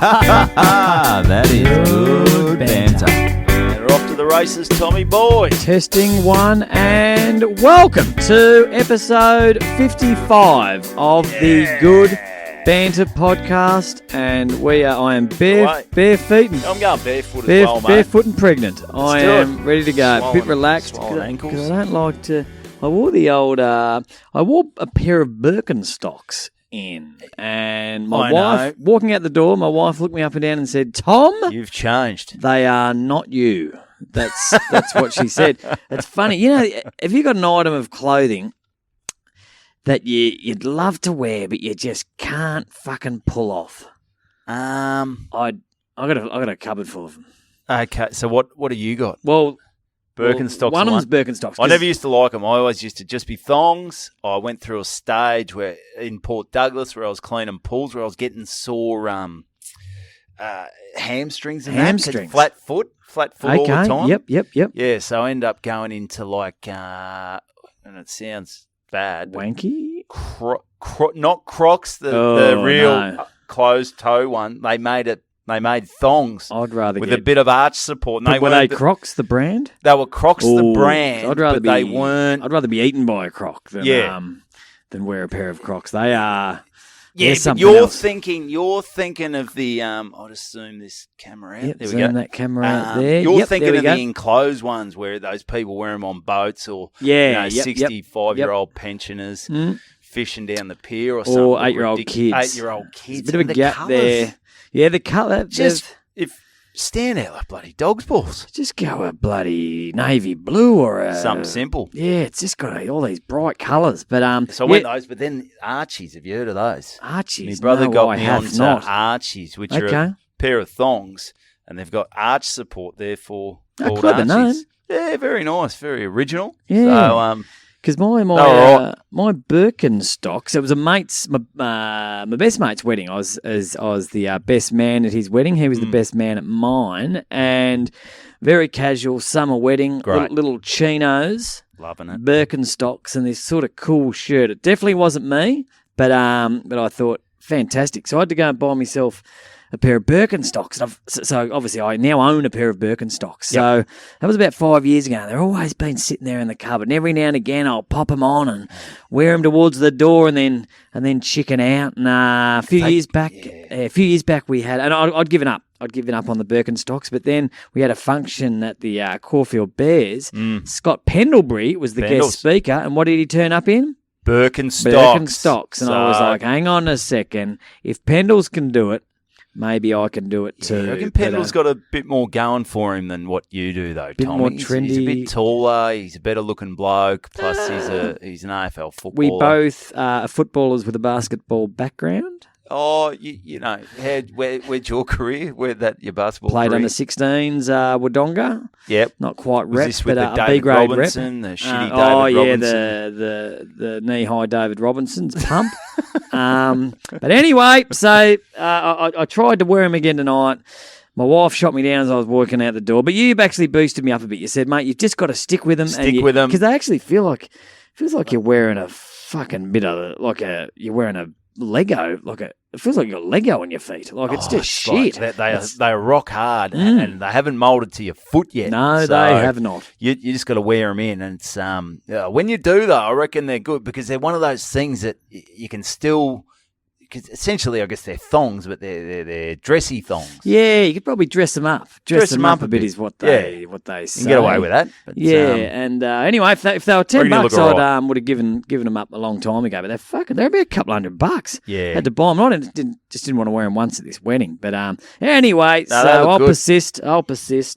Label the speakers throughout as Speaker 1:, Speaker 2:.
Speaker 1: That is good banter.
Speaker 2: And we're off to the races, Tommy boy.
Speaker 3: Testing one, and welcome to episode 55 of the Good Banter podcast. And I am barefoot and
Speaker 2: I'm going barefoot as well, mate.
Speaker 3: barefoot and pregnant. I
Speaker 2: do
Speaker 3: am
Speaker 2: it.
Speaker 3: ready to go. A bit relaxed
Speaker 2: swollen ankles.
Speaker 3: because I don't like to. I wore the old. I wore a pair of Birkenstocks in, and my wife walking out the door. My wife looked me up and down and said, "Tom,
Speaker 2: You've changed.
Speaker 3: they are not you." That's what she said. It's funny, if you got an item of clothing that you'd love to wear but you just can't fucking pull off. I got a cupboard full of them.
Speaker 2: Okay, so what have you got?
Speaker 3: Well,
Speaker 2: Birkenstocks.
Speaker 3: one of them's Birkenstocks.
Speaker 2: I never used to like them. I always used to just be thongs. I went through a stage where in Port Douglas where I was cleaning pools, where I was getting sore hamstrings and
Speaker 3: Hamstrings.
Speaker 2: flat foot all the time.
Speaker 3: Yep.
Speaker 2: Yeah, so I end up going into like, and it sounds bad, but
Speaker 3: Wanky.
Speaker 2: not Crocs, the real closed toe one. They made thongs.
Speaker 3: I'd rather
Speaker 2: with a bit of arch support. And
Speaker 3: were they Crocs, the brand?
Speaker 2: They were Crocs, the brand. They weren't.
Speaker 3: I'd rather be eaten by a Croc than wear a pair of Crocs. They are.
Speaker 2: Yeah, but you're thinking of the. I'll just zoom this camera out.
Speaker 3: Yep,
Speaker 2: there we go.
Speaker 3: that camera out there.
Speaker 2: You're thinking of the enclosed ones where those people wear them on boats or 65-year-old pensioners fishing down the pier or something.
Speaker 3: Or 8-year-old kids.
Speaker 2: 8-year-old kids.
Speaker 3: There's a bit of a gap there. Yeah, the colour.
Speaker 2: If stand out like bloody dog's balls.
Speaker 3: Just go a bloody navy blue or
Speaker 2: something simple.
Speaker 3: Yeah, it's just got all these bright colours. But
Speaker 2: so I went those, but then Archies. Have you heard of those?
Speaker 3: Archies.
Speaker 2: My brother got me
Speaker 3: onto
Speaker 2: Archies, which are a pair of thongs, and they've got arch support there for called
Speaker 3: clever
Speaker 2: Archies.
Speaker 3: name.
Speaker 2: Yeah, very nice, very original.
Speaker 3: Yeah.
Speaker 2: So
Speaker 3: because my Birkenstocks, it was my best mate's wedding. I was the best man at his wedding. He was the best man at mine, and very casual summer wedding.
Speaker 2: Great.
Speaker 3: Little chinos,
Speaker 2: loving it.
Speaker 3: Birkenstocks, and this sort of cool shirt. It definitely wasn't me, but I thought fantastic. So I had to go and buy myself a pair of Birkenstocks. So obviously I now own a pair of Birkenstocks. So that was about 5 years ago. They've always been sitting there in the cupboard. And every now and again I'll pop them on and wear them towards the door and then chicken out. And a few years back we had, and I'd given up. I'd given up on the Birkenstocks, but then we had a function at the Caulfield Bears. Scott Pendlebury was the guest speaker, and what did he turn up in?
Speaker 2: Birkenstocks.
Speaker 3: And I was like, hang on a second. If Pendles can do it, maybe I can do it too.
Speaker 2: I reckon Pendle's got a bit more going for him than what you do, though, Tommy.
Speaker 3: More trendy.
Speaker 2: He's a bit taller. He's a better looking bloke. Plus, he's an AFL footballer.
Speaker 3: We both are footballers with a basketball background.
Speaker 2: Oh, where'd your career? Where'd your basketball
Speaker 3: Played
Speaker 2: career?
Speaker 3: under 16s, Wodonga.
Speaker 2: Yep.
Speaker 3: Not quite
Speaker 2: Was
Speaker 3: rep,
Speaker 2: this with
Speaker 3: but
Speaker 2: the
Speaker 3: a
Speaker 2: David
Speaker 3: B-grade
Speaker 2: Robinson,
Speaker 3: rep.
Speaker 2: the shitty David Robinson?
Speaker 3: the knee-high David Robinson's pump. But anyway, so I tried to wear him again tonight. My wife shot me down as I was walking out the door. But you've actually boosted me up a bit. You said, mate, you've just got to stick with them.
Speaker 2: With them.
Speaker 3: Because they actually feels like you're wearing a fucking bit of, you're wearing a Lego, it feels like you got Lego on your feet. It's just shit.
Speaker 2: They are rock hard and they haven't moulded to your foot yet.
Speaker 3: No, they have not.
Speaker 2: You just got to wear them in, and it's when you do though, I reckon they're good because they're one of those things that you can still. Because essentially, I guess they're thongs, but they're dressy thongs.
Speaker 3: Yeah, you could probably dress them up. Dress them up a bit is what they say.
Speaker 2: You can get away with that. But,
Speaker 3: and anyway, if they were $10, I would have given them up a long time ago. But they're about a couple $100.
Speaker 2: Yeah,
Speaker 3: had to buy them. I just didn't want to wear them once at this wedding. But anyway, so I'll persist.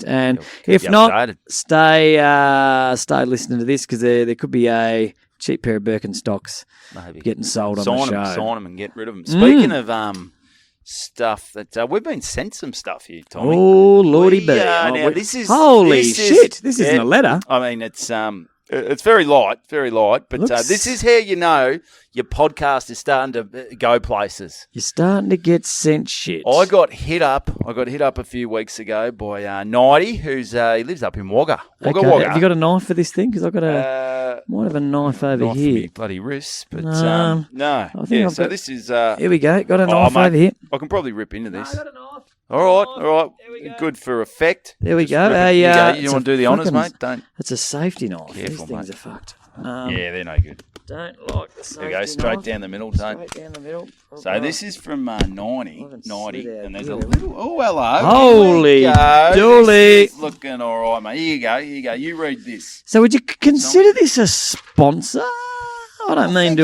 Speaker 3: And if not, stay listening to this because there could be a cheap pair of Birkenstocks getting sold on the show.
Speaker 2: Sign them and get rid of them. Speaking of stuff that we've been sent some stuff here, Tommy.
Speaker 3: Oh, lordy be.
Speaker 2: This is
Speaker 3: shit. This isn't a letter.
Speaker 2: I mean, it's very light, but this is how you know your podcast is starting to go places.
Speaker 3: You're starting to get sent shit.
Speaker 2: I got hit up a few weeks ago by Nighty, he lives up in Wagga. Wagga.
Speaker 3: Have you got a knife for this thing? Because I've got might have a knife over here.
Speaker 2: For me bloody wrist, but no.
Speaker 3: I think
Speaker 2: this is.
Speaker 3: Here we go. Got a knife over here.
Speaker 2: I can probably rip into this.
Speaker 3: I got a knife.
Speaker 2: All right. Good for effect.
Speaker 3: There we
Speaker 2: Just
Speaker 3: go.
Speaker 2: rip it. You
Speaker 3: it's
Speaker 2: want
Speaker 3: a
Speaker 2: to do the honours,
Speaker 3: fucking-
Speaker 2: mate? Don't.
Speaker 3: It's a safety knife.
Speaker 2: Careful,
Speaker 3: These things
Speaker 2: mate.
Speaker 3: are fucked.
Speaker 2: Yeah, they're no good.
Speaker 3: Don't like the safety
Speaker 2: There we go. Straight
Speaker 3: knife.
Speaker 2: down the middle. Don't.
Speaker 3: Straight down the middle.
Speaker 2: So this is from 90,
Speaker 3: haven't
Speaker 2: 90,
Speaker 3: slid out
Speaker 2: and there's
Speaker 3: here.
Speaker 2: a little. Oh, hello.
Speaker 3: Holy
Speaker 2: Here we go.
Speaker 3: dooly.
Speaker 2: This is looking all right, mate. Here you go. You read this.
Speaker 3: So would you consider this a sponsor? I don't mean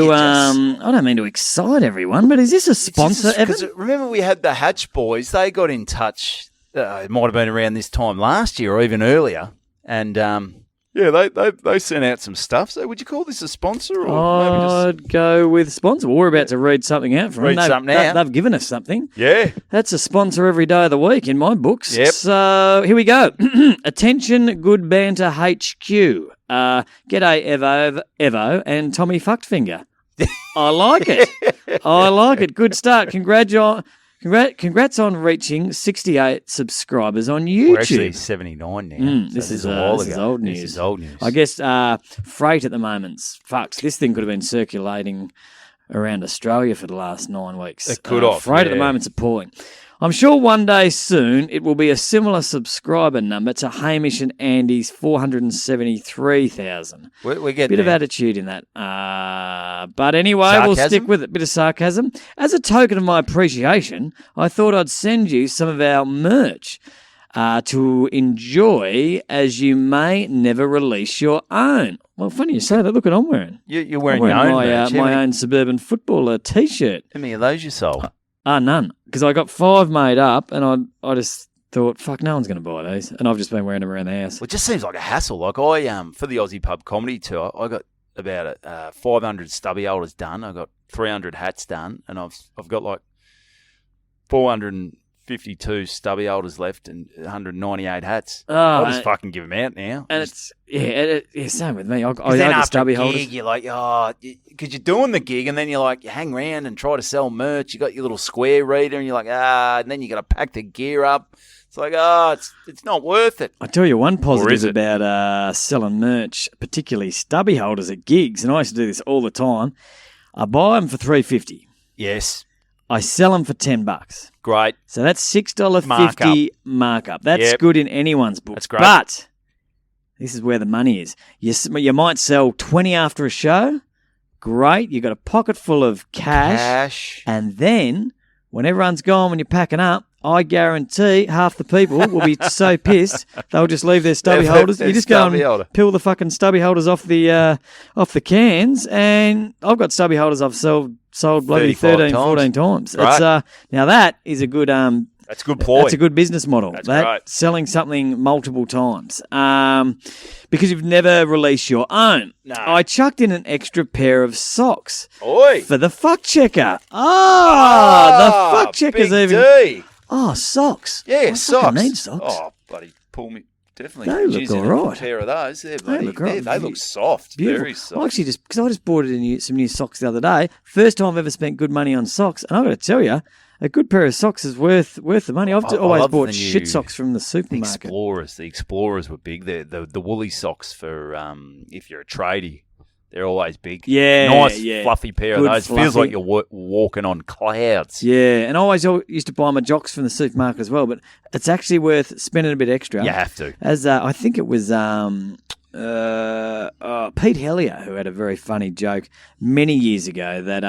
Speaker 3: to excite everyone, but is this a sponsor, Evan?
Speaker 2: Because remember we had the Hatch boys. They got in touch. It might have been around this time last year or even earlier, and they sent out some stuff. So would you call this a sponsor or maybe just
Speaker 3: I'd go with sponsor. Well, we're about to read something out from
Speaker 2: Read
Speaker 3: them.
Speaker 2: something out.
Speaker 3: They've given us something.
Speaker 2: yeah?
Speaker 3: That's a sponsor every day of the week in my books.
Speaker 2: Yep.
Speaker 3: So here we go. Attention, Good Banter HQ. G'day, Evo, and Tommy Fuckfinger. I like it. I like it. Good start. Congrats on reaching 68 subscribers on YouTube.
Speaker 2: We're actually 79 now.
Speaker 3: This is
Speaker 2: a while
Speaker 3: this is
Speaker 2: ago.
Speaker 3: old news.
Speaker 2: This is old news.
Speaker 3: I guess freight at the moment's fucked. This thing could have been circulating around Australia for the last 9 weeks.
Speaker 2: It could have,
Speaker 3: Freight at the
Speaker 2: yeah.
Speaker 3: moment's appalling. I'm sure one day soon it will be a similar subscriber number to Hamish and Andy's 473,000.
Speaker 2: We're getting
Speaker 3: Bit of
Speaker 2: there.
Speaker 3: attitude in that. But anyway, we'll
Speaker 2: Sarcasm?
Speaker 3: stick with it. Bit of sarcasm. As a token of my appreciation, I thought I'd send you some of our merch to enjoy, as you may never release your own. Well, funny you say that. Look what I'm wearing.
Speaker 2: You're wearing
Speaker 3: I'm
Speaker 2: your
Speaker 3: wearing
Speaker 2: own
Speaker 3: my,
Speaker 2: merch.
Speaker 3: my own suburban footballer T-shirt.
Speaker 2: How many of those you sold?
Speaker 3: None. Because I got 5 made up, and I just thought, fuck, no one's going to buy these. And I've just been wearing them around the house.
Speaker 2: Well, it just seems like a hassle. Like for the Aussie Pub Comedy Tour, I got about 500 stubby holders done. I got 300 hats done, and I've got like 452 stubby holders left and 198 hats. I'll just fucking give them out now.
Speaker 3: And it's same with me. I
Speaker 2: Because then
Speaker 3: get
Speaker 2: after
Speaker 3: stubby
Speaker 2: a gig,
Speaker 3: holders.
Speaker 2: you're like, because you're doing the gig, and then you're like, you hang around and try to sell merch. You got your little square reader, and you're like, and then you got to pack the gear up. It's like, it's not worth it.
Speaker 3: I tell you one
Speaker 2: Or
Speaker 3: positive
Speaker 2: is it?
Speaker 3: about selling merch, particularly stubby holders at gigs, and I used to do this all the time. I buy them for $3.50.
Speaker 2: Yes,
Speaker 3: I sell them for $10.
Speaker 2: great.
Speaker 3: So that's $6.50 markup. That's
Speaker 2: Yep.
Speaker 3: good in anyone's book.
Speaker 2: That's great.
Speaker 3: But this is where the money is. You might sell 20 after a show. Great. You got a pocket full of cash. And then when everyone's gone, when you're packing up, I guarantee half the people will be so pissed they'll just leave their stubby holders. You just go and peel the fucking stubby holders off the cans, and I've got stubby holders I've sold bloody
Speaker 2: 35
Speaker 3: 14 times.
Speaker 2: Right.
Speaker 3: It's now that is a good
Speaker 2: That's a good ploy.
Speaker 3: that's a good business model.
Speaker 2: That's right.
Speaker 3: Selling something multiple times. Because you've never released your own.
Speaker 2: No.
Speaker 3: I chucked in an extra pair of socks
Speaker 2: Oi.
Speaker 3: for the fuck checker. The fuck checker's
Speaker 2: Big
Speaker 3: even.
Speaker 2: D.
Speaker 3: Socks.
Speaker 2: Yeah,
Speaker 3: I
Speaker 2: socks.
Speaker 3: fucking need socks.
Speaker 2: Oh, buddy, pull me. Definitely.
Speaker 3: They look
Speaker 2: Jeez, in
Speaker 3: all right.
Speaker 2: A pair of those. They
Speaker 3: look all right.
Speaker 2: They look soft.
Speaker 3: Beautiful.
Speaker 2: Very soft.
Speaker 3: I actually because I just bought some new socks the other day. First time I've ever spent good money on socks, and I've got to tell you, a good pair of socks is worth the money. I've
Speaker 2: I
Speaker 3: always
Speaker 2: love
Speaker 3: bought
Speaker 2: the
Speaker 3: shit
Speaker 2: new
Speaker 3: socks from the supermarket.
Speaker 2: The Explorers were big. The woolly socks for if you're a tradie. They're always big.
Speaker 3: Yeah,
Speaker 2: Nice,
Speaker 3: yeah.
Speaker 2: fluffy pair
Speaker 3: Good
Speaker 2: of those. Feels
Speaker 3: fluffy.
Speaker 2: like you're walking on clouds.
Speaker 3: Yeah, and I always used to buy my jocks from the supermarket as well, but it's actually worth spending a bit extra.
Speaker 2: You have to.
Speaker 3: As I think it was Pete Hellier who had a very funny joke many years ago that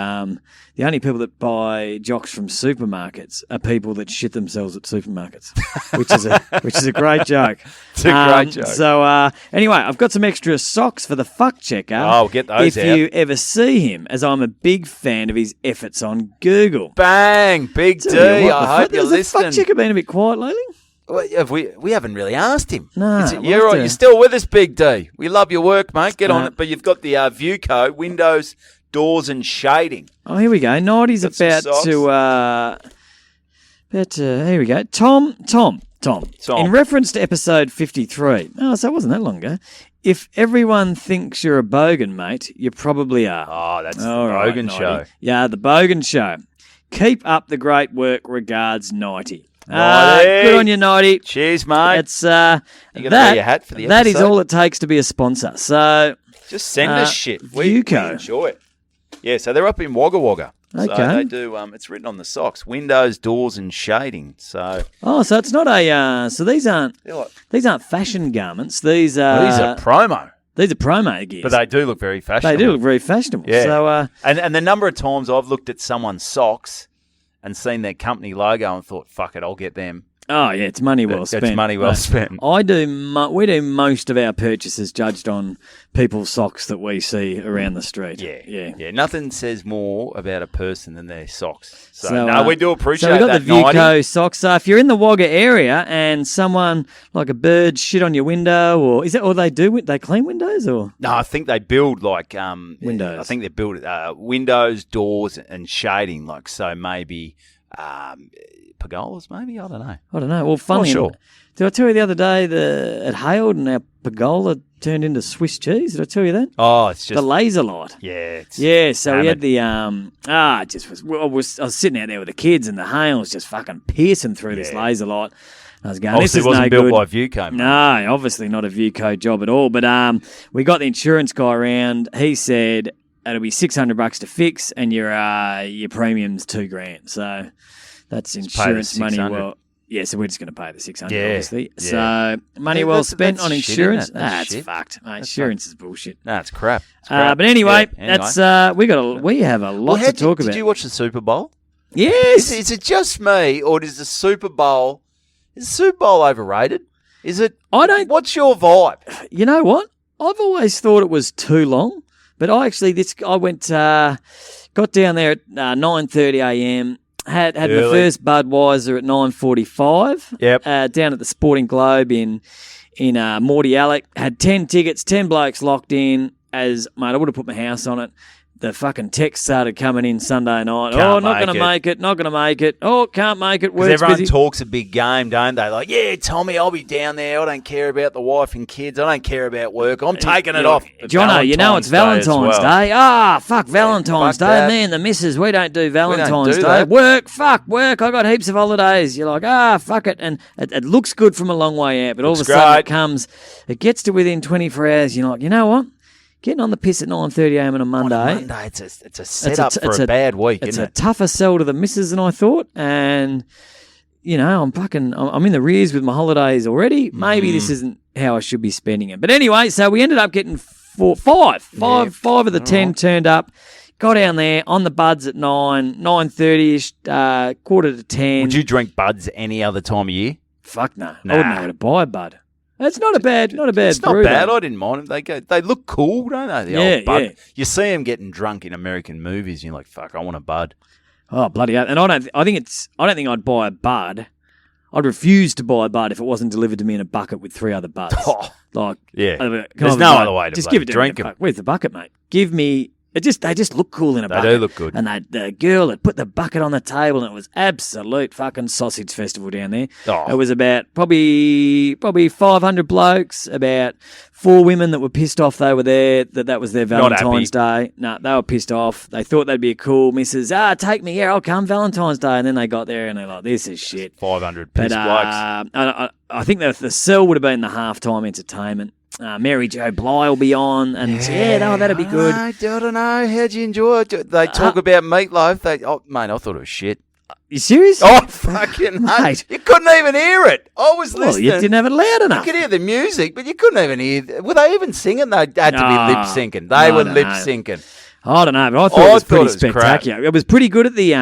Speaker 3: the only people that buy jocks from supermarkets are people that shit themselves at supermarkets, which is a great joke.
Speaker 2: It's a great joke.
Speaker 3: So anyway, I've got some extra socks for the fuck checker.
Speaker 2: Oh, get those
Speaker 3: if
Speaker 2: out.
Speaker 3: you ever see him, as I'm a big fan of his efforts on Google.
Speaker 2: Bang, Big D.
Speaker 3: Tell you what,
Speaker 2: I hope you're
Speaker 3: has the
Speaker 2: listening.
Speaker 3: fuck checker been a bit quiet lately?
Speaker 2: Well, we haven't really asked him.
Speaker 3: No,
Speaker 2: Is it-
Speaker 3: we'll
Speaker 2: you're
Speaker 3: have
Speaker 2: right.
Speaker 3: to-
Speaker 2: You're still with us, Big D. We love your work, mate. Get on it. But you've got the view code, windows, doors, and shading.
Speaker 3: Oh, here we go. Nighty's
Speaker 2: Got some
Speaker 3: about to. Here we go. Tom. In reference to episode 53. Oh, so it wasn't that long ago. If everyone thinks you're a bogan, mate, you probably are.
Speaker 2: Oh, that's
Speaker 3: All
Speaker 2: the
Speaker 3: right,
Speaker 2: Bogan
Speaker 3: Nighty.
Speaker 2: show.
Speaker 3: Yeah, the Bogan Show. Keep up the great work. Regards, Nighty.
Speaker 2: Nighty.
Speaker 3: Good on you, Nighty.
Speaker 2: Cheers, mate.
Speaker 3: It's
Speaker 2: You gonna wear your hat for the
Speaker 3: that is
Speaker 2: episode?
Speaker 3: all it takes to be a sponsor. So
Speaker 2: Just send us shit. We
Speaker 3: Vuko.
Speaker 2: enjoy it. Yeah, so they're up in Wagga Wagga. So
Speaker 3: Okay.
Speaker 2: they do. It's written on the socks: windows, doors, and shading. So
Speaker 3: So it's not a. So these aren't fashion garments. These are
Speaker 2: these are promo,
Speaker 3: These are promo gears.
Speaker 2: but they do look very fashionable.
Speaker 3: They do look very fashionable.
Speaker 2: Yeah.
Speaker 3: So
Speaker 2: And the number of times I've looked at someone's socks and seen their company logo and thought, "Fuck it, I'll get them."
Speaker 3: it's money well spent.
Speaker 2: It's money well spent.
Speaker 3: We do most of our purchases judged on people's socks that we see around the street.
Speaker 2: Yeah. Nothing says more about a person than their socks. So we do
Speaker 3: So
Speaker 2: appreciate
Speaker 3: we've got
Speaker 2: that.
Speaker 3: the Vuco socks. So if you're in the Wagga area and someone like a bird shit on your window, or they clean windows or?
Speaker 2: No, I think they build like
Speaker 3: Windows.
Speaker 2: I think they build windows, doors, and shading. Like so, maybe pergolas. Maybe I don't know.
Speaker 3: Well, funny.
Speaker 2: Sure.
Speaker 3: Did I tell you the other day it hailed and our pergola turned into Swiss cheese? Did I tell you that?
Speaker 2: Oh, it's just
Speaker 3: The laser light.
Speaker 2: yeah.
Speaker 3: So we had the I was sitting out there with the kids and the hail was just fucking piercing through this laser light. I was going,
Speaker 2: Obviously,
Speaker 3: this is
Speaker 2: it wasn't
Speaker 3: no
Speaker 2: built
Speaker 3: good.
Speaker 2: by Vuco. Mate.
Speaker 3: No, obviously not a Vuco job at all. But we got the insurance guy around. He said it'll be $600 to fix, and your premium's $2,000. So that's insurance money. Well, so we're just going to pay the $600, obviously.
Speaker 2: Yeah.
Speaker 3: So money well spent
Speaker 2: that's
Speaker 3: on
Speaker 2: shit,
Speaker 3: insurance.
Speaker 2: isn't it? That's
Speaker 3: It's
Speaker 2: shit.
Speaker 3: fucked, mate. Insurance is bullshit.
Speaker 2: No, it's crap. It's crap.
Speaker 3: But anyway,
Speaker 2: Yeah,
Speaker 3: that's we have a lot to talk about.
Speaker 2: Did you watch the Super Bowl?
Speaker 3: Yes.
Speaker 2: Is it just me, or is the Super Bowl overrated? Is it?
Speaker 3: I don't.
Speaker 2: What's your vibe?
Speaker 3: You know what? I've always thought it was too long, but I went got down there at 9:30 a.m. Had my first Budweiser at 9:45.
Speaker 2: Yep.
Speaker 3: Down at the Sporting Globe in Morty Alec. Had 10 tickets, 10 blokes locked in. Mate, I would have put my house on it. The fucking text started coming in Sunday night. Not going to make it. Not going to make it. Oh, can't make it.
Speaker 2: Because everyone talks a big game, don't they? Like, yeah, Tommy, I'll be down there. I don't care about the wife and kids. I don't care about work. I'm taking it off.
Speaker 3: Jono, you know it's Valentine's Day. Fuck Valentine's Day.
Speaker 2: that.
Speaker 3: Me and the missus, we don't do Valentine's
Speaker 2: do
Speaker 3: Day.
Speaker 2: that.
Speaker 3: Work. I got heaps of holidays. You're like, fuck it. And it looks good from a long way out, but all of a sudden it gets to within 24 hours. You're like, you know what? Getting on the piss at 9:30 a.m. on a Monday.
Speaker 2: It's a setup for a bad week,
Speaker 3: It's
Speaker 2: isn't
Speaker 3: a
Speaker 2: it?
Speaker 3: tougher sell to the missus than I thought. And, I'm in the rears with my holidays already. Maybe this isn't how I should be spending it. But anyway, so we ended up getting five of the 10 turned up. Got down there on the buds at 9:30ish, 9:45.
Speaker 2: Would you drink buds any other time of year?
Speaker 3: Fuck no.
Speaker 2: Nah.
Speaker 3: I wouldn't know how to buy a bud. It's not a bad
Speaker 2: It's not
Speaker 3: brew,
Speaker 2: bad.
Speaker 3: though.
Speaker 2: I didn't mind them. They look cool, don't they? The old bud. You see them getting drunk in American movies, and you're like, "Fuck, I want a bud."
Speaker 3: Oh bloody hell! And I don't think I'd buy a bud. I'd refuse to buy a bud if it wasn't delivered to me in a bucket with 3 other buds.
Speaker 2: Yeah.
Speaker 3: There's
Speaker 2: There's no other way to
Speaker 3: just give it to
Speaker 2: drink
Speaker 3: me.
Speaker 2: them.
Speaker 3: Where's the bucket, mate? Give me. They just look cool in a bucket.
Speaker 2: They do look good.
Speaker 3: And the girl had put the bucket on the table, and it was absolute fucking sausage festival down there.
Speaker 2: Oh.
Speaker 3: It was about probably 500 blokes, about 4 women that were pissed off they were there, that was their Valentine's Day. No, they were pissed off. They thought they'd be a cool missus. Take me, I'll come Valentine's Day. And then they got there and they're like, this is shit.
Speaker 2: 500 pissed blokes.
Speaker 3: I think the sell would have been the halftime entertainment. Mary Jo Blige will be on, and that'd be good.
Speaker 2: I don't know. How'd you enjoy it? They talk about meatloaf. Mate, I thought it was shit.
Speaker 3: You serious?
Speaker 2: Oh, fucking mate. You couldn't even hear it. I was
Speaker 3: Well,
Speaker 2: listening.
Speaker 3: you didn't have it loud
Speaker 2: You
Speaker 3: enough.
Speaker 2: could hear the music, but you couldn't even hear. Were they even singing? They had to be lip syncing. They were lip syncing.
Speaker 3: I don't know, but I thought it was pretty
Speaker 2: it was
Speaker 3: spectacular. It was pretty good at the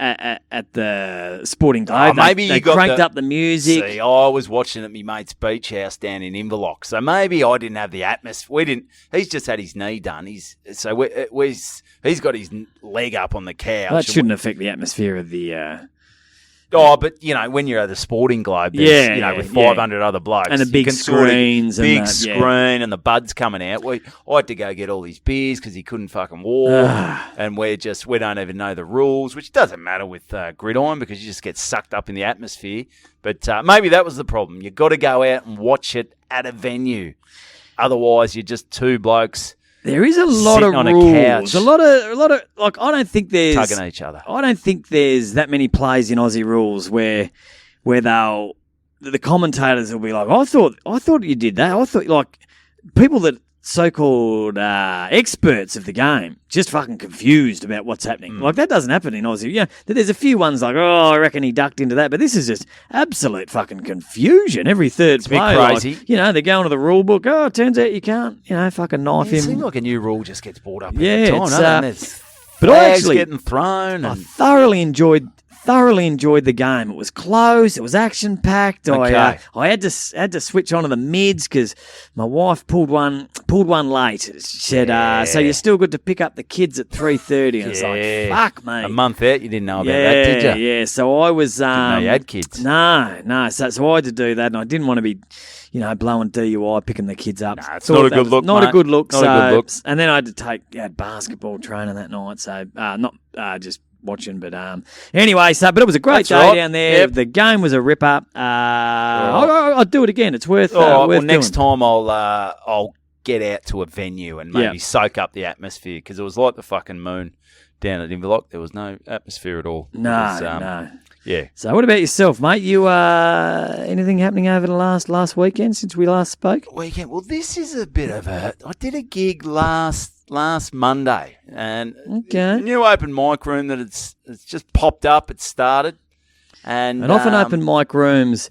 Speaker 3: at the Sporting Globe.
Speaker 2: Maybe
Speaker 3: they
Speaker 2: you got
Speaker 3: cranked up the music.
Speaker 2: See, I was watching at my mate's beach house down in Inverloch, so maybe I didn't have the atmosphere. We didn't. He's just had his knee done. He's got his leg up on the couch.
Speaker 3: That shouldn't affect the atmosphere of the.
Speaker 2: But when you're at the Sporting Globe, there's, with 500 other blokes
Speaker 3: And the big
Speaker 2: you can sort of-
Speaker 3: screens and
Speaker 2: big
Speaker 3: that,
Speaker 2: screen, and the buds coming out. I had to go get all these beers because he couldn't fucking walk, and we don't even know the rules, which doesn't matter with gridiron because you just get sucked up in the atmosphere. But maybe that was the problem. You got to go out and watch it at a venue, otherwise you're just 2 blokes.
Speaker 3: There is a lot of
Speaker 2: on
Speaker 3: rules.
Speaker 2: a couch.
Speaker 3: A lot of like. I don't think there's
Speaker 2: Tugging each other.
Speaker 3: I don't think there's that many plays in Aussie rules where the commentators will be like, I thought you did that. I thought like people that so-called experts of the game just fucking confused about what's happening. Like, that doesn't happen in Aussie. Yeah, there's a few ones like, oh, I reckon he ducked into that, but this is just absolute fucking confusion. Every third
Speaker 2: a bit
Speaker 3: play,
Speaker 2: crazy.
Speaker 3: Like, they're going to the rule book. Oh, it turns out you can't, fucking knife
Speaker 2: It
Speaker 3: him.
Speaker 2: seems like a new rule just gets brought up
Speaker 3: Yeah,
Speaker 2: every time,
Speaker 3: it's,
Speaker 2: doesn't it? There's
Speaker 3: but I
Speaker 2: flags
Speaker 3: actually-
Speaker 2: getting thrown.
Speaker 3: I
Speaker 2: And,
Speaker 3: thoroughly enjoyed the game. It was close. It was action packed.
Speaker 2: Okay.
Speaker 3: I had to switch on to the mids because my wife pulled one late. She said, "So you're still good to pick up the kids at 3:30." And it's like, fuck me.
Speaker 2: a month out, you didn't know about that, did you?
Speaker 3: Yeah. So I was.
Speaker 2: Didn't know you had kids.
Speaker 3: No. So I had to do that, and I didn't want to be, blowing DUI, picking the kids up.
Speaker 2: Nah, it's not a good look,
Speaker 3: Not a
Speaker 2: mate.
Speaker 3: good look.
Speaker 2: Not a good look.
Speaker 3: And then I had to take basketball training that night. So not just watching, but anyway. But it was a great
Speaker 2: That's
Speaker 3: day
Speaker 2: right.
Speaker 3: down there.
Speaker 2: Yep.
Speaker 3: The game was a ripper. I'll do it again. It's worth.
Speaker 2: All right, well,
Speaker 3: worth
Speaker 2: next
Speaker 3: doing.
Speaker 2: time I'll get out to a venue and maybe soak up the atmosphere because it was like the fucking moon down at Inverloch. There was no atmosphere at all.
Speaker 3: No,
Speaker 2: It was,
Speaker 3: no.
Speaker 2: Yeah.
Speaker 3: So what about yourself, mate? You anything happening over the last weekend since we last spoke?
Speaker 2: Weekend. Well, this is a bit of a. I did a gig last Monday, and
Speaker 3: Okay.
Speaker 2: a new open mic room that it's just popped up. It started, and
Speaker 3: Often open mic rooms,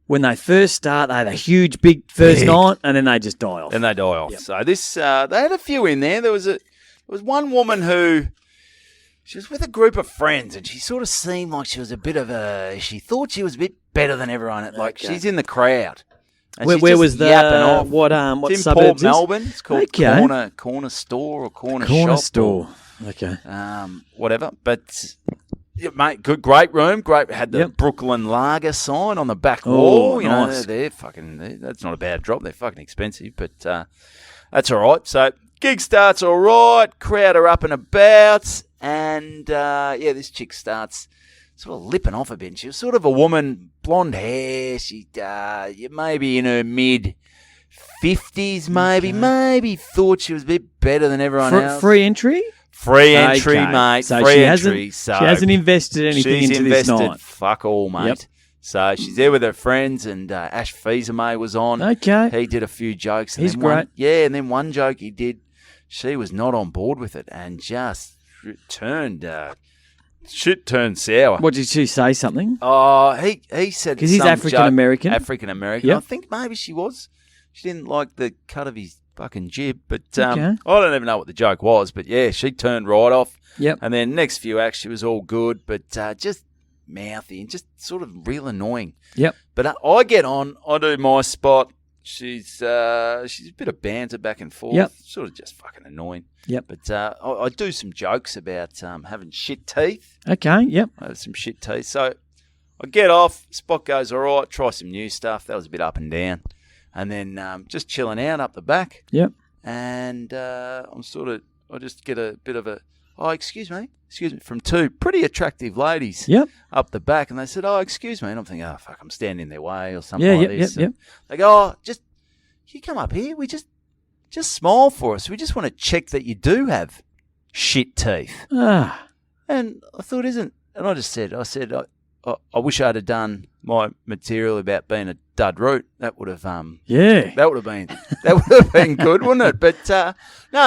Speaker 3: when they first start, they have a huge, big first night, and then they just die off.
Speaker 2: Then they die off. So this, they had a few in there. There was one woman who. She was with a group of friends, and she sort of seemed like she was a bit of a. She thought she was a bit better than everyone. Like she's in the crowd. And she's
Speaker 3: Where
Speaker 2: just
Speaker 3: was the
Speaker 2: yapping off.
Speaker 3: what
Speaker 2: It's in
Speaker 3: suburbs
Speaker 2: Port
Speaker 3: is?
Speaker 2: Melbourne. It's called
Speaker 3: Okay.
Speaker 2: Corner Store or Corner Shop
Speaker 3: store? Okay.
Speaker 2: or, whatever. But yeah, mate, great room. Great. Had the Brooklyn Lager sign on the back wall.
Speaker 3: Nice.
Speaker 2: They're fucking. That's not a bad drop. They're fucking expensive, but that's all right. So gig starts all right. Crowd are up and about. And, this chick starts sort of lipping off a bit. She was sort of a woman, blonde hair. She, maybe in her mid-50s, maybe. Maybe thought she was a bit better than everyone else.
Speaker 3: Free entry?
Speaker 2: Free entry,
Speaker 3: Okay.
Speaker 2: mate.
Speaker 3: So
Speaker 2: free
Speaker 3: she
Speaker 2: entry.
Speaker 3: hasn't invested anything
Speaker 2: she's
Speaker 3: into
Speaker 2: invested
Speaker 3: this night.
Speaker 2: fuck all, mate.
Speaker 3: Yep.
Speaker 2: So she's there with her friends, and Ash Fiesermay was on.
Speaker 3: Okay.
Speaker 2: He did a few jokes. And
Speaker 3: He's
Speaker 2: then
Speaker 3: great.
Speaker 2: and then one joke he did, she was not on board with it and just turned sour.
Speaker 3: What, did she say something?
Speaker 2: Oh, he said
Speaker 3: Because he's
Speaker 2: some
Speaker 3: African American.
Speaker 2: joke- African American.
Speaker 3: Yep.
Speaker 2: I think maybe she was. She didn't like the cut of his fucking jib, but
Speaker 3: Okay.
Speaker 2: I don't even know what the joke was. But yeah, she turned right off.
Speaker 3: Yep.
Speaker 2: And then next few acts, she was all good, but just mouthy and just sort of real annoying.
Speaker 3: Yep.
Speaker 2: But I get on. I do my spot. She's a bit of banter back and forth.
Speaker 3: Yep.
Speaker 2: Sort of just fucking annoying.
Speaker 3: Yep.
Speaker 2: But I do some jokes about having shit teeth.
Speaker 3: Okay, yep.
Speaker 2: I have some shit teeth. So I get off. Spot goes all right. Try some new stuff. That was a bit up and down. And then just chilling out up the back.
Speaker 3: Yep.
Speaker 2: And I just get a bit of a, excuse me, from two pretty attractive ladies
Speaker 3: Yep.
Speaker 2: up the back. And they said, excuse me. And I'm thinking, fuck, I'm standing in their way or something
Speaker 3: Yeah,
Speaker 2: like
Speaker 3: yep,
Speaker 2: this.
Speaker 3: yep,
Speaker 2: And they go, just, can you come up here? We just smile for us. We just want to check that you do have shit teeth.
Speaker 3: Ah.
Speaker 2: And I thought, and I just said, I wish I'd have done my material about being a dud root. That would have,
Speaker 3: Yeah.
Speaker 2: that would have been good, wouldn't it? But no,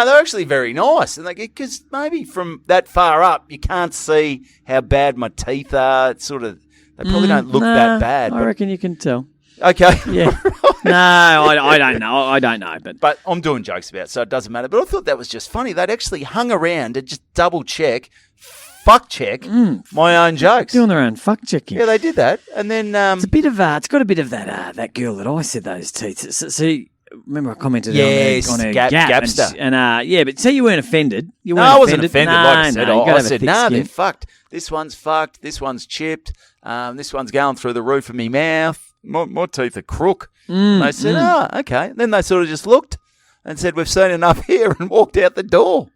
Speaker 2: they're actually very nice, and because maybe from that far up you can't see how bad my teeth are. It's sort of they probably don't look that bad.
Speaker 3: I
Speaker 2: But,
Speaker 3: reckon you can tell.
Speaker 2: okay,
Speaker 3: Yeah. No, I don't know. I don't know. But
Speaker 2: but I'm doing jokes about it, so it doesn't matter. But I thought that was just funny. They'd actually hung around to just double check, fuck check my own jokes.
Speaker 3: doing their own fuck checking.
Speaker 2: Yeah, they did that, and then
Speaker 3: It's a bit of it's got a bit of that girl that I said those teeth. See, remember I commented
Speaker 2: Yes,
Speaker 3: on her
Speaker 2: Gapster.
Speaker 3: and but say you weren't offended. You weren't
Speaker 2: no, I wasn't
Speaker 3: offended.
Speaker 2: offended. Like I said,
Speaker 3: you gotta
Speaker 2: I
Speaker 3: have a
Speaker 2: said,
Speaker 3: thick
Speaker 2: no,
Speaker 3: skin.
Speaker 2: they're fucked. This one's fucked. This one's chipped. This one's going through the roof of me mouth. My teeth are crook. They said, okay. Then they sort of just looked and said, we've seen enough here, and walked out the door.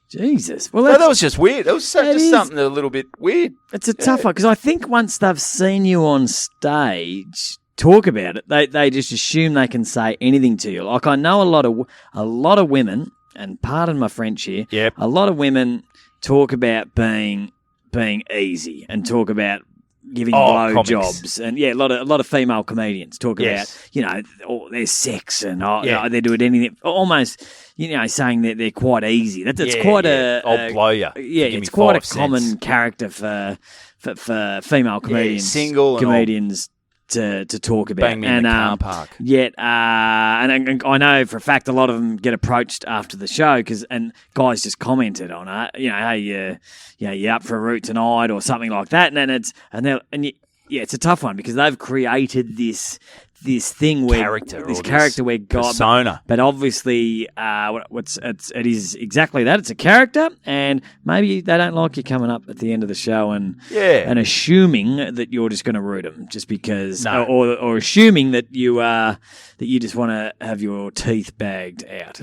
Speaker 3: Jesus. Well,
Speaker 2: So that was just weird. It was
Speaker 3: that
Speaker 2: just
Speaker 3: is-
Speaker 2: something a little bit weird.
Speaker 3: it's a tough one because I think once they've seen you on stage talk about it, they just assume they can say anything to you. Like I know a lot of women, and pardon my French here,
Speaker 2: Yep.
Speaker 3: a lot of women talk about being easy and talk about giving
Speaker 2: comics.
Speaker 3: blowjobs, and a lot of female comedians talk
Speaker 2: Yes.
Speaker 3: about their sex and
Speaker 2: Yeah.
Speaker 3: they do it anything almost saying that they're quite easy. That's quite
Speaker 2: I'll blow you.
Speaker 3: it's quite a common character for female comedians,
Speaker 2: single and
Speaker 3: comedians to talk about.
Speaker 2: Bang me in the car park.
Speaker 3: Yet, and I know for a fact a lot of them get approached after the show and guys just commented on it. Hey, you up for a root tonight or something like that, it's a tough one because they've created this thing where character where God
Speaker 2: persona.
Speaker 3: but obviously it is exactly that. It's a character, and maybe they don't like you coming up at the end of the show and assuming that you're just going to root them just because, or assuming that you just want to have your teeth bagged out.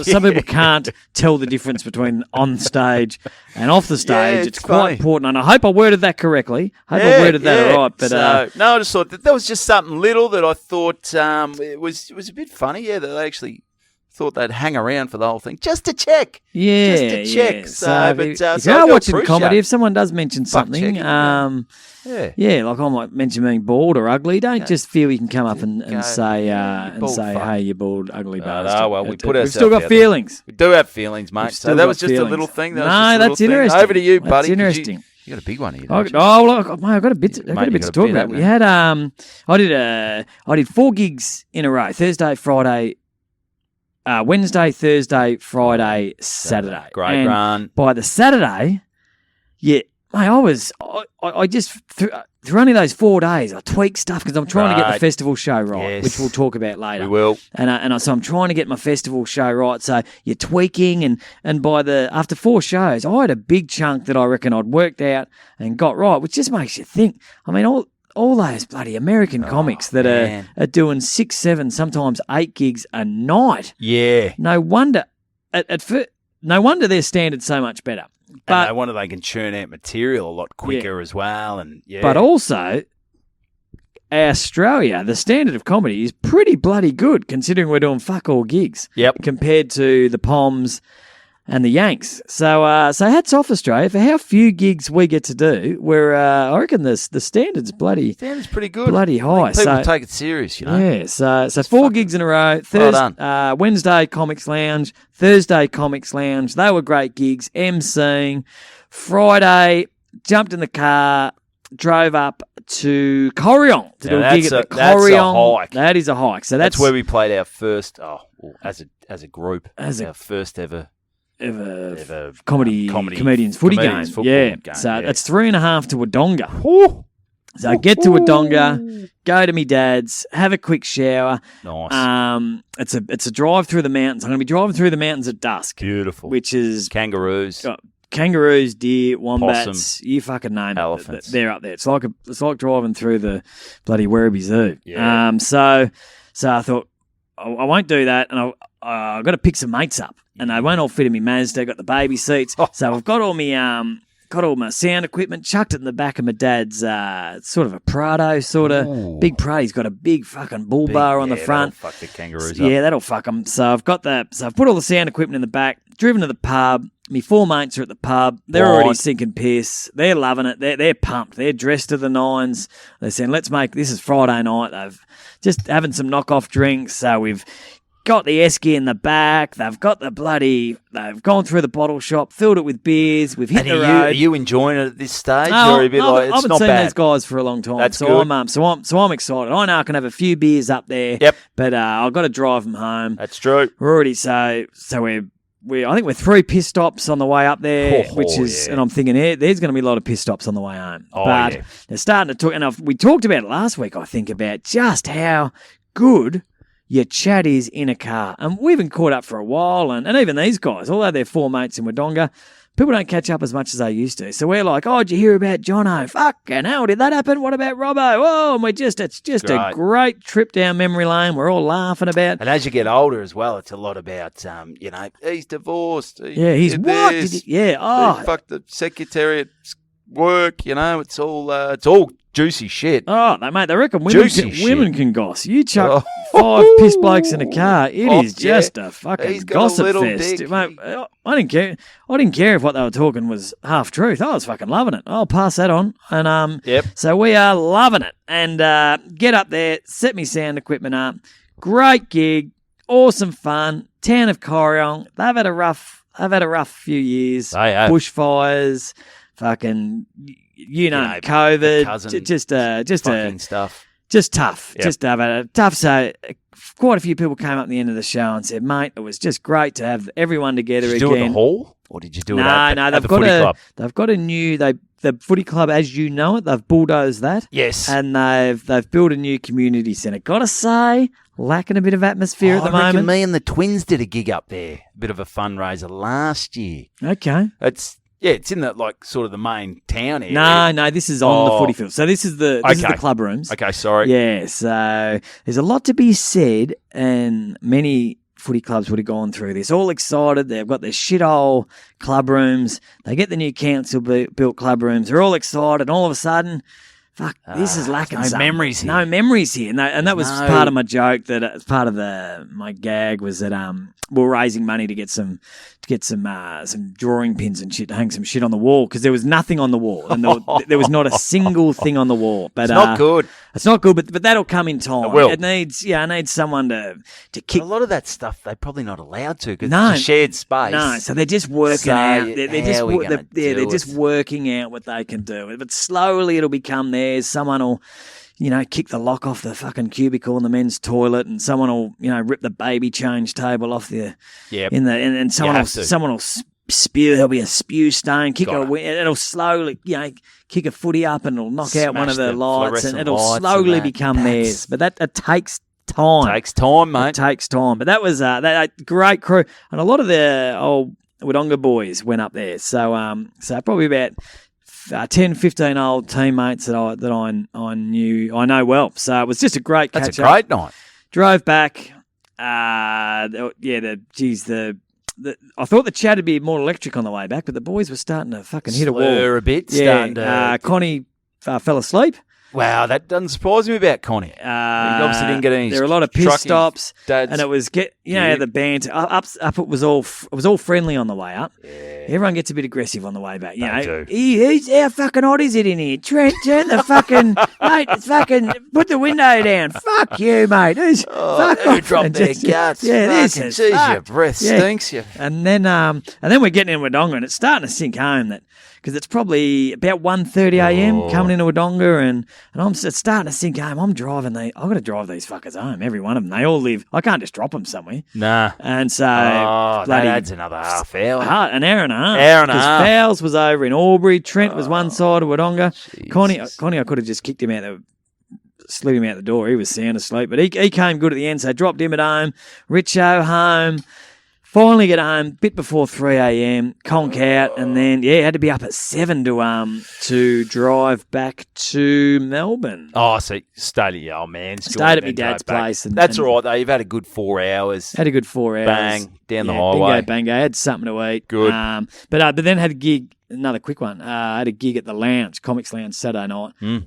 Speaker 3: Some people can't tell the difference between on stage and off the stage. It's quite
Speaker 2: funny.
Speaker 3: important, and I hope I worded that correctly. I worded that right. But
Speaker 2: no, I just thought that was just something little that I thought it was a bit funny. Yeah, that they actually thought they'd hang around for the whole thing just to check.
Speaker 3: Yeah,
Speaker 2: just to check.
Speaker 3: Yeah.
Speaker 2: So,
Speaker 3: if you are watching comedy, if someone does mention something,
Speaker 2: checking,
Speaker 3: like I might mention being bald or ugly, don't just feel you can come up and say, hey, you bald, ugly bastard.
Speaker 2: No, well, we put ourselves
Speaker 3: We've still got
Speaker 2: out
Speaker 3: feelings.
Speaker 2: We do have feelings, mate. So that was just a little thing.
Speaker 3: That's interesting.
Speaker 2: Over to you, buddy.
Speaker 3: That's interesting.
Speaker 2: You got a big one here.
Speaker 3: Look, I've got a bit to talk about. We had I did 4 gigs in a row: Thursday, Friday, Wednesday, Thursday, Friday, Saturday.
Speaker 2: Great run.
Speaker 3: By the Saturday, mate, I just through only those 4 days, I tweaked stuff because I'm trying to get the festival show right, which we'll talk about later.
Speaker 2: We will.
Speaker 3: So I'm trying to get my festival show right. So you're tweaking, and after 4 shows, I had a big chunk that I reckon I'd worked out and got right, which just makes you think. I mean, all those bloody American comics that are doing 6, 7, sometimes 8 gigs a night.
Speaker 2: Yeah.
Speaker 3: No wonder no wonder their standard's so much better. But,
Speaker 2: and no wonder they can churn out material a lot quicker as well.
Speaker 3: But also, Australia, the standard of comedy is pretty bloody good considering we're doing fuck all gigs.
Speaker 2: Yep.
Speaker 3: Compared to the Poms and the Yanks. So hats off Australia for how few gigs we get to do. Where I reckon the standard's pretty
Speaker 2: good,
Speaker 3: bloody high.
Speaker 2: People take it serious,
Speaker 3: Yeah. So 4 gigs in a row. Wednesday Comics Lounge, Thursday Comics Lounge. They were great gigs. MCing. Friday, jumped in the car, drove up to Corryong to do a gig at the Corryong.
Speaker 2: Hike.
Speaker 3: That is a hike. So
Speaker 2: that's where we played our first as a group, our first ever
Speaker 3: comedians footy game. So it's 3.5 to Wodonga. So I get to Wodonga, go to me dad's, have a quick shower.
Speaker 2: Nice.
Speaker 3: It's a drive through the mountains. I'm going to be driving through the mountains at dusk.
Speaker 2: Beautiful.
Speaker 3: Which is
Speaker 2: kangaroos,
Speaker 3: deer, wombats,
Speaker 2: possum,
Speaker 3: you fucking name
Speaker 2: elephants.
Speaker 3: They're up there. It's like driving through the bloody Werribee Zoo.
Speaker 2: Yeah.
Speaker 3: So I thought I won't do that, and I got to pick some mates up. And they won't all fit in me Mazda. Got the baby seats, so I've got all my sound equipment chucked it in the back of my dad's sort of a Prado, big Prado. He's got a big fucking bull bar on the front.
Speaker 2: That'll fuck the kangaroos up.
Speaker 3: Yeah, that'll fuck them. So I've got that. So I've put all the sound equipment in the back. Driven to the pub. Me 4 mates are at the pub. They're already sinking piss. They're loving it. They're pumped. They're dressed to the nines. They're saying, this is Friday night. They've just having some knockoff drinks. So we've got the esky in the back. They've gone through the bottle shop, filled it with beers. We've hit the road.
Speaker 2: Are you enjoying it at this stage?
Speaker 3: No,
Speaker 2: or are you a bit
Speaker 3: I've been
Speaker 2: not
Speaker 3: seeing
Speaker 2: bad?
Speaker 3: those guys for a long time.
Speaker 2: That's
Speaker 3: good. I'm excited. I know I can have a few beers up there.
Speaker 2: Yep.
Speaker 3: But I've got to drive them home.
Speaker 2: That's true.
Speaker 3: We're already I think we're 3 piss stops on the way up there, and I'm thinking there's going to be a lot of piss stops on the way home. But they're starting to talk, and we talked about it last week, I think, about just how good your chat is in a car. And we've been caught up for a while, and even these guys, although they're 4 mates in Wodonga, people don't catch up as much as they used to. So we're like, did you hear about Jono? Fucking hell, did that happen? What about Robbo? Oh, and it's just a great trip down memory lane. We're all laughing about.
Speaker 2: And as you get older as well, it's a lot about, he's divorced.
Speaker 3: He's what?
Speaker 2: He fucked the secretariat work, it's all juicy shit.
Speaker 3: Oh, mate, they reckon
Speaker 2: Juicy shit.
Speaker 3: women can goss. You chuck 5 piss blokes in a car, it is just a fucking
Speaker 2: He's got a
Speaker 3: gossip
Speaker 2: little
Speaker 3: fest.
Speaker 2: dick.
Speaker 3: Mate, I didn't care. I didn't care if what they were talking was half truth. I was fucking loving it. I'll pass that on. And
Speaker 2: Yep.
Speaker 3: so we are loving it. And get up there, set me sound equipment up. Great gig, awesome fun. Town of Corryong. They've had a rough few years.
Speaker 2: They have.
Speaker 3: Bushfires, fucking
Speaker 2: know,
Speaker 3: COVID,
Speaker 2: cousin
Speaker 3: just
Speaker 2: Fucking stuff.
Speaker 3: just tough.
Speaker 2: Yep.
Speaker 3: Just tough. So quite a few people came up at the end of the show and said, "Mate, it was just great to have everyone together
Speaker 2: Did you do it
Speaker 3: again."
Speaker 2: at the hall, or did you do it
Speaker 3: No,
Speaker 2: at
Speaker 3: they've
Speaker 2: the
Speaker 3: got
Speaker 2: footy club?
Speaker 3: They've got a new the footy club as you know it. They've bulldozed that.
Speaker 2: Yes.
Speaker 3: And they've built a new community centre. Gotta say, lacking a bit of atmosphere at the
Speaker 2: I reckon
Speaker 3: moment.
Speaker 2: me and the Twins did a gig up there, a bit of a fundraiser last year.
Speaker 3: Okay.
Speaker 2: It's in the sort of the main town area.
Speaker 3: No, this is on the footy field. So this is the club rooms.
Speaker 2: Okay, sorry.
Speaker 3: Yeah, so there's a lot to be said, and many footy clubs would have gone through this. All excited. They've got their shithole club rooms. They get the new council built club rooms. They're all excited. And all of a sudden, fuck, this is lacking
Speaker 2: no
Speaker 3: something.
Speaker 2: memories here.
Speaker 3: No memories here. And that was
Speaker 2: No.
Speaker 3: part of my joke. That part of my gag was that we were raising money to get some drawing pins and shit to hang some shit on the wall because there was nothing on the wall and there was not a single thing on the wall. But
Speaker 2: It's not good.
Speaker 3: It's not good, but that'll come in time.
Speaker 2: It will.
Speaker 3: It needs someone to kick.
Speaker 2: A lot of that stuff they're probably not allowed to because
Speaker 3: No.
Speaker 2: it's a shared space.
Speaker 3: No, so they're just working
Speaker 2: So,
Speaker 3: out. They're
Speaker 2: how
Speaker 3: just
Speaker 2: are we gonna
Speaker 3: they're
Speaker 2: do
Speaker 3: just
Speaker 2: it?
Speaker 3: working out what they can do. But slowly it'll become theirs. Someone will, kick the lock off the fucking cubicle in the men's toilet, and someone will, rip the baby change table off the
Speaker 2: Yep.
Speaker 3: and someone will spew. There'll be a spew stain. It'll slowly, kick a footy up and it'll knock out one of
Speaker 2: Smash
Speaker 3: the
Speaker 2: the
Speaker 3: lights,
Speaker 2: fluorescent
Speaker 3: and it'll
Speaker 2: lights and
Speaker 3: slowly
Speaker 2: that.
Speaker 3: become
Speaker 2: That's-
Speaker 3: theirs. But that takes time.
Speaker 2: Takes time, mate.
Speaker 3: It takes time. But that was that great crew. And a lot of the old Wodonga boys went up there. So probably about 10, 15 old teammates that I know well. So it was just a great catch
Speaker 2: That's a great night.
Speaker 3: Drove back. I thought the chat would be more electric on the way back, but the boys were starting to fucking hit a wall.
Speaker 2: Slur a bit. Starting to...
Speaker 3: Yeah, Connie fell asleep.
Speaker 2: Wow, that doesn't surprise me about Connie. He obviously didn't get any.
Speaker 3: There were a lot of piss
Speaker 2: trucking
Speaker 3: stops,
Speaker 2: dads.
Speaker 3: and it was the banter up. It was all friendly on the way up.
Speaker 2: Yeah.
Speaker 3: Everyone gets a bit aggressive on the way back.
Speaker 2: They do.
Speaker 3: He's how fucking hot is it in here? Trent, turn the fucking mate. It's fucking put the window down. Fuck you, mate. Fuck
Speaker 2: Who
Speaker 3: off.
Speaker 2: dropped
Speaker 3: And
Speaker 2: their
Speaker 3: just-
Speaker 2: guts?
Speaker 3: Yeah, this
Speaker 2: Fucking
Speaker 3: is
Speaker 2: geez, your
Speaker 3: fucked.
Speaker 2: breath
Speaker 3: Yeah.
Speaker 2: stinks. You.
Speaker 3: And then we're getting in Wodonga, and it's starting to sink home that because it's probably about 1:30 a.m. coming into Wodonga, and it's starting to sink home. I've got to drive these fuckers home. Every one of them. They all live. I can't just drop them somewhere.
Speaker 2: Nah.
Speaker 3: And so
Speaker 2: That
Speaker 3: bloody
Speaker 2: adds another half hour.
Speaker 3: an hour and a half.
Speaker 2: Hour and a
Speaker 3: Because
Speaker 2: half.
Speaker 3: Fowles was over in Albury. Trent was one side of Wodonga.
Speaker 2: Jesus.
Speaker 3: Connie, I could have just kicked him out slid him out the door. He was sound asleep, but he came good at the end. So I dropped him at home. Richo home. Finally get home, bit before 3 a.m., conk out, and then, had to be up at 7 to drive back to Melbourne.
Speaker 2: Oh, so stayed at your old man's.
Speaker 3: Stayed at my dad's place.
Speaker 2: That's all right, though. You've had a good 4 hours.
Speaker 3: Had a good 4 hours.
Speaker 2: Bang, down the highway.
Speaker 3: Bingo. Had something to eat.
Speaker 2: Good.
Speaker 3: But then had a gig, another quick one. I had a gig at the Lounge, Comics Lounge, Saturday night.
Speaker 2: Mm.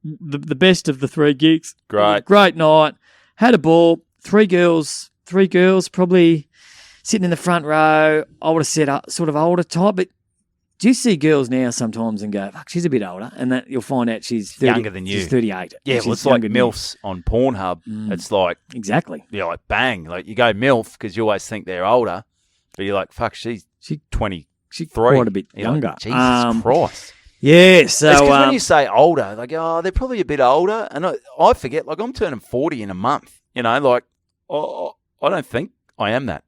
Speaker 3: The best of the 3 gigs.
Speaker 2: Great.
Speaker 3: Great night. Had a ball. 3 girls, probably sitting in the front row. I would have said sort of older type, but do you see girls now sometimes and go, fuck, she's a bit older, and that you'll find out she's 30,
Speaker 2: younger than you.
Speaker 3: She's 38.
Speaker 2: Yeah,
Speaker 3: She's
Speaker 2: well, it's like
Speaker 3: younger than you.
Speaker 2: MILFs on Pornhub. It's like,
Speaker 3: Exactly.
Speaker 2: like bang. Like you go MILF because you always think they're older, but you're like, fuck, she's 23.
Speaker 3: She's quite a bit
Speaker 2: You're like,
Speaker 3: younger.
Speaker 2: Jesus Christ.
Speaker 3: Yeah, so
Speaker 2: It's because when you say older, they go, oh, they're probably a bit older. And I forget, like I'm turning 40 in a month. I don't think I am that.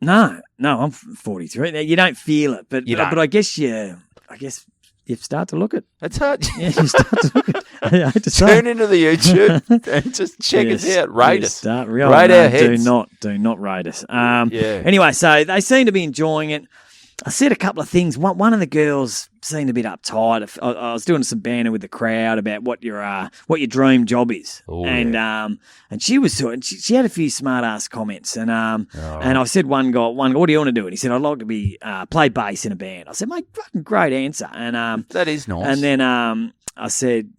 Speaker 3: No, I'm 43. You don't feel it, but
Speaker 2: You don't.
Speaker 3: but I guess you start to look at.
Speaker 2: It's hard.
Speaker 3: Yeah, you start to look at. I hate to say.
Speaker 2: Turn into the YouTube and just check us out. Rate us.
Speaker 3: Rate
Speaker 2: Rate our heads.
Speaker 3: Do not rate us.
Speaker 2: Yeah.
Speaker 3: Anyway, so they seem to be enjoying it. I said a couple of things. One of the girls seemed a bit uptight. I was doing some banter with the crowd about what your dream job is, and she was she had a few smart ass comments, and I said one guy, what do you want to do? And he said, I'd like to be play bass in a band. I said, mate, fucking great answer, and
Speaker 2: That is nice.
Speaker 3: and then I said,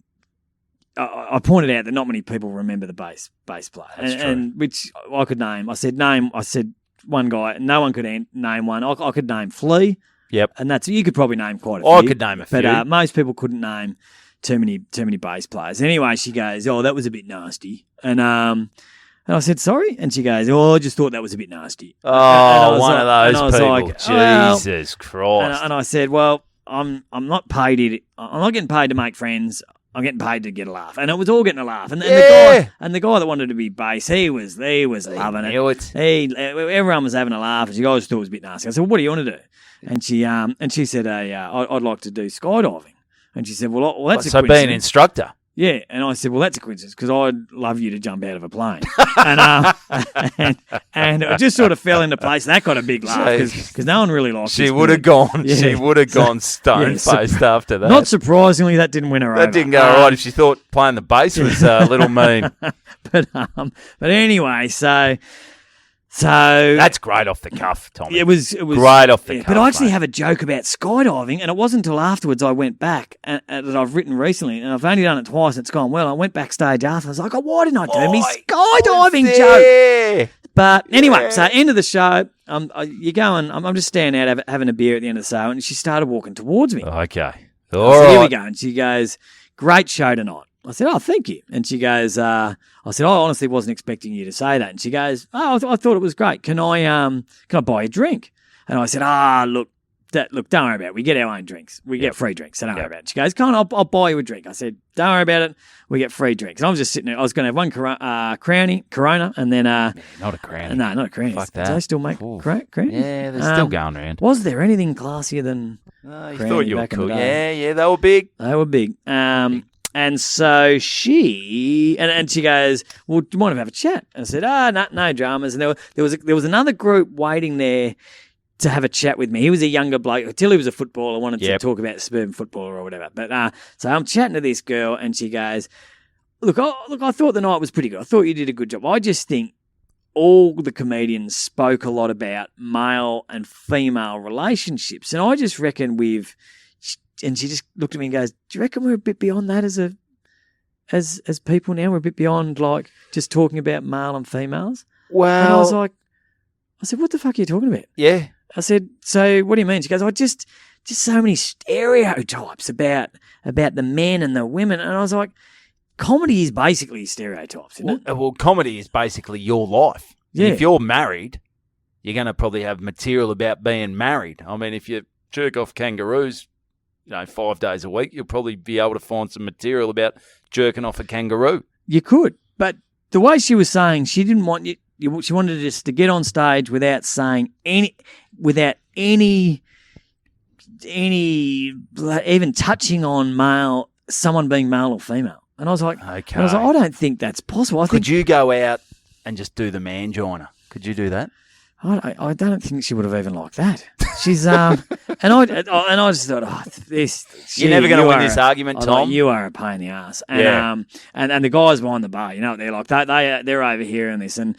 Speaker 3: I pointed out that not many people remember the bass player, and which I could name. I said one guy. No one could name one. I could name Flea.
Speaker 2: Yep.
Speaker 3: And you could probably name quite a few.
Speaker 2: I could name a few.
Speaker 3: But most people couldn't name too many bass players. Anyway, she goes, "Oh, that was a bit nasty." And I said, "Sorry?" And she goes, "Oh, I just thought that was a bit nasty."
Speaker 2: Oh, one of those people.
Speaker 3: Like,
Speaker 2: Jesus Christ.
Speaker 3: And I said, "Well, I'm not paid it. I'm not getting paid to make friends. I'm getting paid to get a laugh." And it was all getting a laugh. And the guy that wanted to be bass, he was loving it. Everyone was having a laugh. And she goes, thought it was a bit nasty. I said, "Well, what do you want to do?" And she said, I'd like to do skydiving. And she said, well, that's a coincidence.
Speaker 2: So be an instructor.
Speaker 3: Yeah. And I said, well, that's a coincidence because I'd love you to jump out of a plane. and it just sort of fell into place. And that got a big laugh because no one really liked it.
Speaker 2: She would have gone. Yeah. She would have gone stone-faced after that.
Speaker 3: Not surprisingly, that didn't win her over.
Speaker 2: That didn't go right if she thought playing the bass was a little mean.
Speaker 3: But anyway, so
Speaker 2: that's great off the cuff, Tommy.
Speaker 3: It was
Speaker 2: great off the cuff.
Speaker 3: But I actually have a joke about skydiving, and it wasn't until afterwards I went back and that I've written recently, and I've only done it twice. And it's gone well. I went backstage after. I was like, "Oh, why didn't I do me skydiving joke?" But anyway, so end of the show. You go and I'm just standing out having a beer at the end of the show, and she started walking towards me.
Speaker 2: Okay,
Speaker 3: Here we go. And she goes, "Great show tonight." I said, "Oh, thank you." And she goes, I said, "I honestly wasn't expecting you to say that." And she goes, "Oh, I thought it was great. Can I buy you a drink?" And I said, look, don't worry about it. We get our own drinks. We get free drinks, so don't worry about it." She goes, "Come on, I'll buy you a drink." I said, "Don't worry about it. We get free drinks." And I was just sitting there. I was going to have one Corona, and then
Speaker 2: not a Crownie.
Speaker 3: No, not a Crownie.
Speaker 2: Fuck that.
Speaker 3: Do they still make Crownie?
Speaker 2: Yeah, they're still going around.
Speaker 3: Was there anything classier than
Speaker 2: You
Speaker 3: Crownie
Speaker 2: thought you were
Speaker 3: back in the
Speaker 2: cool.
Speaker 3: day?
Speaker 2: Yeah, they were big.
Speaker 3: They were big. And so she goes, "Well, do you mind if I have a chat?" And I said, no dramas. And there was another group waiting there to have a chat with me. He was a younger bloke. Till he was a footballer, wanted to talk about suburban football or whatever. But so I'm chatting to this girl, and she goes, Look, I thought the night was pretty good. I thought you did a good job. I just think all the comedians spoke a lot about male and female relationships, and I just reckon and she just looked at me and goes, "Do you reckon we're a bit beyond that as people now? We're a bit beyond like just talking about male and females?"
Speaker 2: Well,
Speaker 3: and I was like, "What the fuck are you talking about?"
Speaker 2: Yeah.
Speaker 3: I said, "So what do you mean?" She goes, just so many stereotypes about the men and the women." And I was like, comedy is basically stereotypes, isn't it?
Speaker 2: Well, comedy is basically your life.
Speaker 3: Yeah.
Speaker 2: And if you're married, you're going to probably have material about being married. I mean, if you jerk off kangaroos, 5 days a week, you'll probably be able to find some material about jerking off a kangaroo.
Speaker 3: You could, but the way she was saying, she didn't want you. She wanted us to get on stage without saying any, even touching on someone being male or female. And I was like,
Speaker 2: okay.
Speaker 3: I don't think that's possible.
Speaker 2: Could you go out and just do the man-joiner? Could you do that?
Speaker 3: I don't think she would have even liked that. She's and I just thought,
Speaker 2: you're never going to win this argument, Tom.
Speaker 3: Thought, you are a pain in the ass. And and the guys behind the bar, they're like they're over here and this and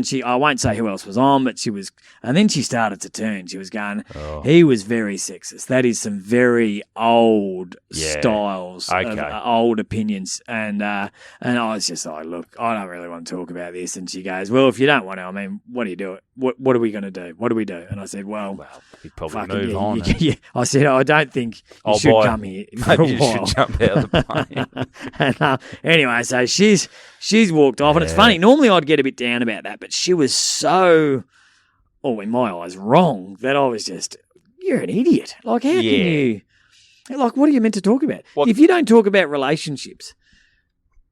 Speaker 3: she, I won't say who else was on, but she was, and then she started to turn. She was going, he was very sexist. That is some very old styles, old opinions, and I was just like, look, I don't really want to talk about this. And she goes, well, if you don't want to, I mean, what do you do? What are we going to do? What do we do? And I said, well,
Speaker 2: we probably move on.
Speaker 3: Yeah. I said, I don't think you should come here for
Speaker 2: Maybe
Speaker 3: a while.
Speaker 2: You should jump out of the plane.
Speaker 3: And, anyway, so she's walked off, and it's funny. Normally, I'd get a bit down about that, but she was so, in my eyes, wrong that I was just, you're an idiot. Like, how can you? Like, what are you meant to talk about? If you don't talk about relationships,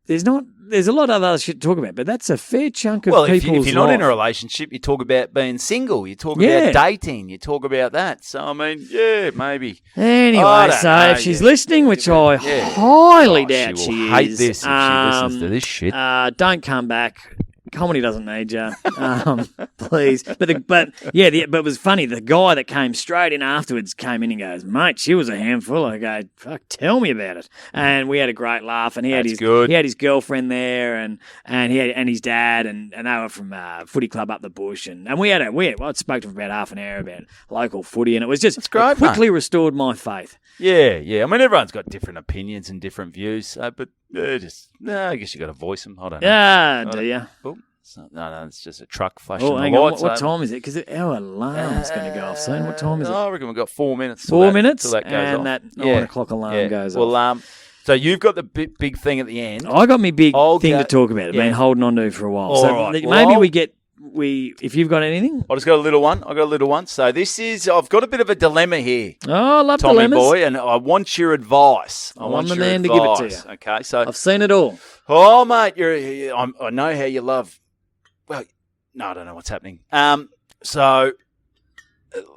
Speaker 3: there's a lot of other shit to talk about, but that's a fair chunk of people's life.
Speaker 2: If you're not in a relationship, you talk about being single, you talk about dating, you talk about that. So, I mean, maybe.
Speaker 3: Anyway, so if she's listening, which I highly doubt she
Speaker 2: will hate
Speaker 3: is.
Speaker 2: this if she listens to this shit.
Speaker 3: Don't come back. Comedy doesn't need you, please. But it was funny. The guy that came straight in afterwards came in and goes, "Mate, she was a handful." I go, "Fuck, tell me about it." And we had a great laugh. And he had his girlfriend there, and his dad, and they were from footy club up the bush, and I spoke to him for about half an hour about local footy, and it was just
Speaker 2: great,
Speaker 3: quickly restored my faith.
Speaker 2: Yeah. I mean, everyone's got different opinions and different views, but I guess you got to voice them. I don't know.
Speaker 3: Yeah, do you?
Speaker 2: Oh, no, it's just a truck flashing
Speaker 3: Oh,
Speaker 2: the
Speaker 3: hang on.
Speaker 2: lights.
Speaker 3: What time is it? Because our alarm's going to go off soon. What time is it?
Speaker 2: I reckon we've got 4 minutes. till
Speaker 3: 4
Speaker 2: that-
Speaker 3: minutes,
Speaker 2: till that goes
Speaker 3: and
Speaker 2: off.
Speaker 3: that 9 o'clock alarm goes off.
Speaker 2: Well, so you've got the big thing at the end.
Speaker 3: I got me big
Speaker 2: I'll
Speaker 3: thing
Speaker 2: go-
Speaker 3: to talk about. I've
Speaker 2: yeah.
Speaker 3: been holding on to for a while.
Speaker 2: All
Speaker 3: So
Speaker 2: right.
Speaker 3: maybe
Speaker 2: Well,
Speaker 3: if you've got anything.
Speaker 2: I just got a little one. So I've got a bit of a dilemma here,
Speaker 3: Oh, I love
Speaker 2: Tommy
Speaker 3: dilemmas.
Speaker 2: boy, and I want your advice.
Speaker 3: I'm the man to give it to you.
Speaker 2: Okay, so
Speaker 3: I've seen it all.
Speaker 2: oh mate, I know how you love. Well, no, I don't know what's happening. So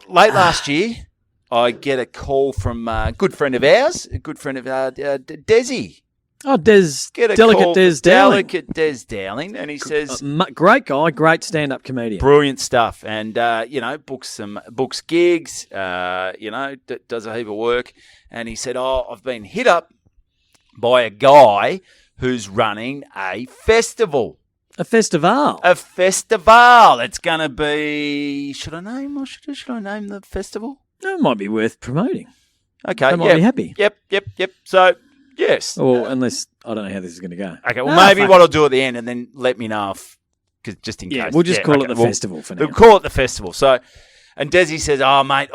Speaker 2: late last year, I get a call from a good friend of ours, Desi.
Speaker 3: Oh, Delicate Des Dowling.
Speaker 2: Delicate Des Dowling, and he says,
Speaker 3: Great guy, great stand-up comedian.
Speaker 2: brilliant stuff, and books gigs, does a heap of work, and he said, I've been hit up by a guy who's running a festival.
Speaker 3: A festival.
Speaker 2: It's going to be. Should I name the festival?
Speaker 3: That might be worth promoting.
Speaker 2: Okay,
Speaker 3: They might be happy.
Speaker 2: Yep. So yes.
Speaker 3: Or unless I don't know how this is going to go.
Speaker 2: Okay. Well, maybe what I'll do at the end, and then let me know because just in
Speaker 3: Yeah,
Speaker 2: case.
Speaker 3: we'll just call it the festival for now.
Speaker 2: We'll call it the festival. So, and Desi says, "Oh, mate,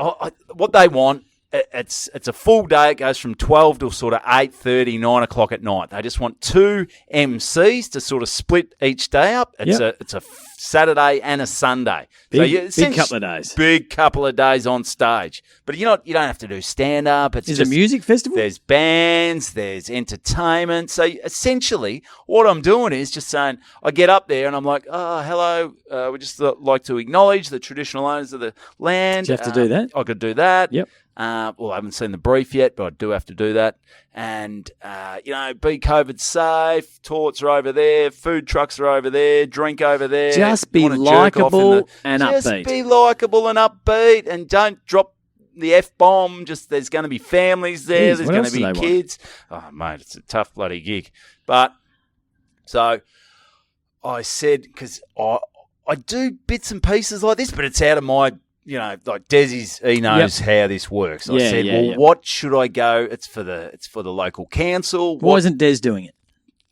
Speaker 2: what they want." It's a full day. It goes from 12 till sort of 8:30, 9 o'clock at night. They just want 2 MCs to sort of split each day up. It's a Saturday and a Sunday.
Speaker 3: Big couple of days.
Speaker 2: Big couple of days on stage. But you don't have to do stand up. It's
Speaker 3: Is
Speaker 2: just
Speaker 3: it a music festival?
Speaker 2: There's bands, there's entertainment. So essentially, what I'm doing is just saying, I get up there and I'm like, oh, hello. We just like to acknowledge the traditional owners of the land.
Speaker 3: Do you have to do that?
Speaker 2: I could do that.
Speaker 3: Yep.
Speaker 2: Well, I haven't seen the brief yet, but I do have to do that. And, be COVID safe. Toilets are over there. Food trucks are over there. Drink over there.
Speaker 3: Just be
Speaker 2: Wanna jerk off in
Speaker 3: likeable and
Speaker 2: Just
Speaker 3: upbeat.
Speaker 2: be likeable and upbeat, and don't drop the F-bomb. Just there's going to be families there.
Speaker 3: Jeez,
Speaker 2: there's
Speaker 3: what
Speaker 2: going
Speaker 3: else
Speaker 2: to
Speaker 3: do
Speaker 2: be
Speaker 3: they want?
Speaker 2: kids. Oh, mate, it's a tough bloody gig. But so I said, because I do bits and pieces like this, but it's out of my, like Desi's, he knows how this works. I said, what should I go? It's for the local council.
Speaker 3: Why isn't Des doing it?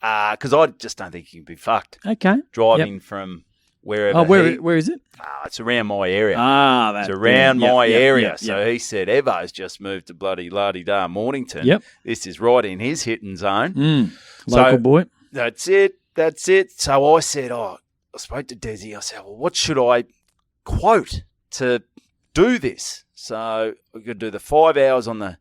Speaker 2: Because I just don't think he can be fucked
Speaker 3: Okay.
Speaker 2: driving from wherever.
Speaker 3: Oh, where is it?
Speaker 2: It's around my area.
Speaker 3: That's
Speaker 2: It's around my area.
Speaker 3: Yep,
Speaker 2: So he said Evo's just moved to bloody la-di-da Mornington.
Speaker 3: Yep.
Speaker 2: This is right in his hitting zone.
Speaker 3: Local boy.
Speaker 2: That's it. So I said, I spoke to Desi. I said, well, what should I quote to do this? So we could do the 5 hours on the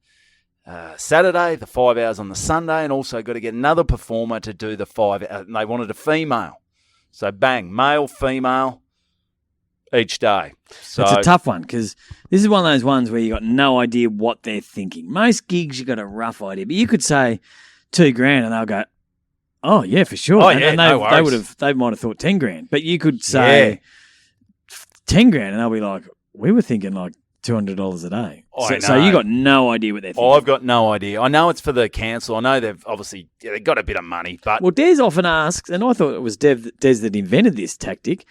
Speaker 2: Saturday, the 5 hours on the Sunday, and also got to get another performer to do the 5 hours. And they wanted a female. So bang, male, female, each day. So
Speaker 3: It's a tough one because this is one of those ones where you got no idea what they're thinking. Most gigs you got a rough idea, but you could say $2,000 and they'll go, "Oh yeah, for sure."
Speaker 2: Oh,
Speaker 3: and,
Speaker 2: yeah,
Speaker 3: and
Speaker 2: no worries.
Speaker 3: they might have thought $10,000, but you could say $10,000 and they'll be like, "We were thinking like $200 a day." So you got no idea what they're thinking.
Speaker 2: I've got no idea. I know it's for the council. I know they've obviously they've got a bit of money, but
Speaker 3: Well, Des often asks, and I thought it was Des that invented this tactic.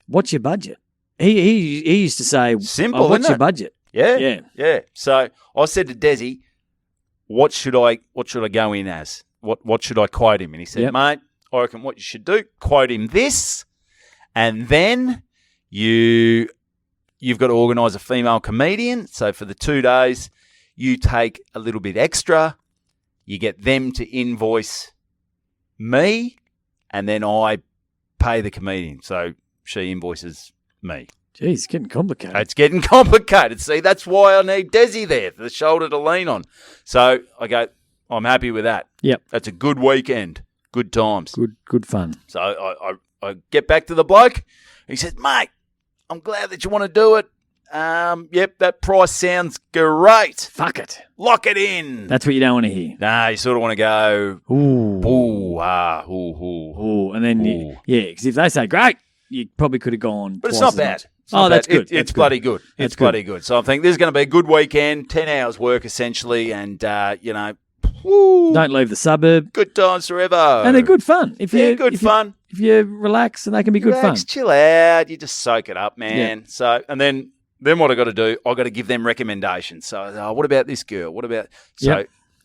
Speaker 3: What's your budget? He used to say,
Speaker 2: Simple,
Speaker 3: what's
Speaker 2: isn't
Speaker 3: your
Speaker 2: it?
Speaker 3: budget?
Speaker 2: yeah. So I said to Desi, what should I go in as? What should I quote him? And he said, mate, I reckon what you should do, quote him this, and then you've got to organise a female comedian. So for the 2 days, you take a little bit extra. You get them to invoice me, and then I pay the comedian. So she invoices me.
Speaker 3: Geez, it's getting complicated.
Speaker 2: It's getting complicated. See, that's why I need Desi there, the shoulder to lean on. So I go, I'm happy with that.
Speaker 3: Yep.
Speaker 2: That's a good weekend. Good times.
Speaker 3: Good fun.
Speaker 2: So I get back to the bloke. He says, mate, I'm glad that you want to do it. Yep, that price sounds great.
Speaker 3: Fuck it.
Speaker 2: Lock it in.
Speaker 3: That's what you don't want to hear.
Speaker 2: Nah, you sort of want to go, ooh.
Speaker 3: And then, because if they say, great, you probably could have gone.
Speaker 2: But it's
Speaker 3: twice
Speaker 2: not
Speaker 3: as
Speaker 2: bad.
Speaker 3: much.
Speaker 2: It's not
Speaker 3: That's
Speaker 2: bad.
Speaker 3: good.
Speaker 2: It's bloody good. It's bloody good. So I think there's going to be a good weekend, 10 hours work essentially, and, woo,
Speaker 3: Don't leave the suburb.
Speaker 2: good times forever.
Speaker 3: And they're good fun. If
Speaker 2: fun.
Speaker 3: If you relax, and they can be good
Speaker 2: Relax,
Speaker 3: fun.
Speaker 2: chill out. You just soak it up, man. Yeah. So, and then what I got to do, I got to give them recommendations. So, what about this girl? What about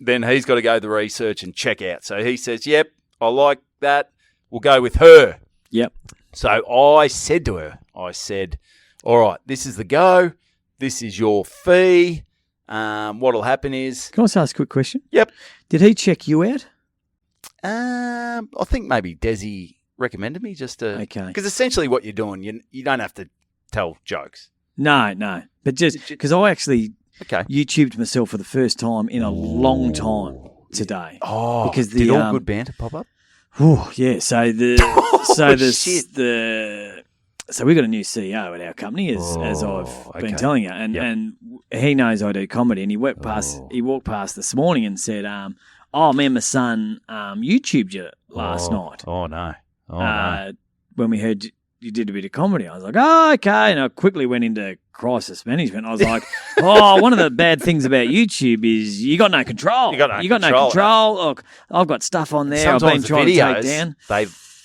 Speaker 2: then he's got to go the research and check out. So he says, yep, I like that. We'll go with her.
Speaker 3: Yep.
Speaker 2: So I said to her, all right, this is the go. This is your fee. What'll happen is...
Speaker 3: Can I just ask a quick question?
Speaker 2: Yep.
Speaker 3: Did he check you out?
Speaker 2: I think maybe Desi recommended me just to...
Speaker 3: Okay.
Speaker 2: Because essentially what you're doing, you don't have to tell jokes.
Speaker 3: No. But just because I actually
Speaker 2: Okay.
Speaker 3: YouTubed myself for the first time in a long time today.
Speaker 2: Oh,
Speaker 3: because
Speaker 2: did all good banter pop up?
Speaker 3: Yeah. So so we got a new CEO at our company, as I've been telling you, and he knows I do comedy, and he walked past this morning and said, man, my son YouTubed you last night.
Speaker 2: Oh no. No.
Speaker 3: When we heard you did a bit of comedy, I was like, oh, okay. And I quickly went into crisis management. I was like, one of the bad things about YouTube is you got no control. You got no control. Look, I've got stuff on there.
Speaker 2: Sometimes
Speaker 3: I've been trying
Speaker 2: videos,
Speaker 3: to take down.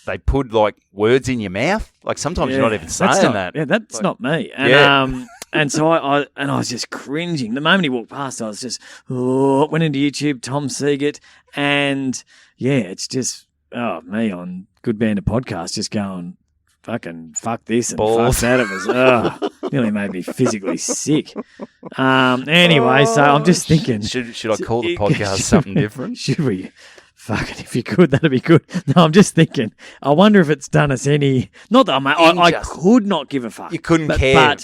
Speaker 2: They put like words in your mouth. Like sometimes you're not even saying that.
Speaker 3: Yeah, that's not me. And and so I was just cringing. The moment he walked past, I was just went into YouTube, Tom Siegert, and it's just me on Good Banter podcast, just going fucking fuck this and
Speaker 2: Balls.
Speaker 3: fuck that. It was nearly made me physically sick. Anyway, so I'm just thinking,
Speaker 2: should I call the podcast something different?
Speaker 3: Should we? Fuck it, if you could, that'd be good. No, I'm just thinking, I wonder if it's done us any... Not that I could not give a fuck.
Speaker 2: You couldn't care.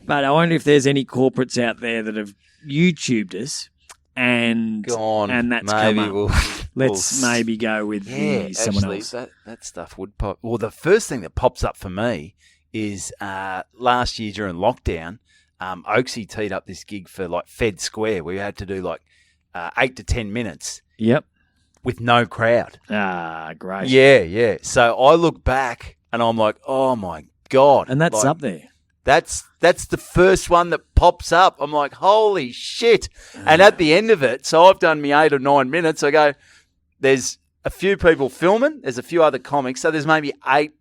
Speaker 3: But I wonder if there's any corporates out there that have YouTubed us and that's come up. Let's maybe go with someone else.
Speaker 2: That stuff would pop. Well, the first thing that pops up for me is last year during lockdown, Oaksy teed up this gig for like Fed Square. We had to do like 8 to 10 minutes.
Speaker 3: Yep.
Speaker 2: With no crowd.
Speaker 3: Great.
Speaker 2: Yeah. So I look back and I'm like, oh my God.
Speaker 3: And that's up there.
Speaker 2: That's the first one that pops up. I'm like, holy shit. And at the end of it, so I've done me 8 or 9 minutes. I go, there's a few people filming. There's a few other comics. So there's maybe 8,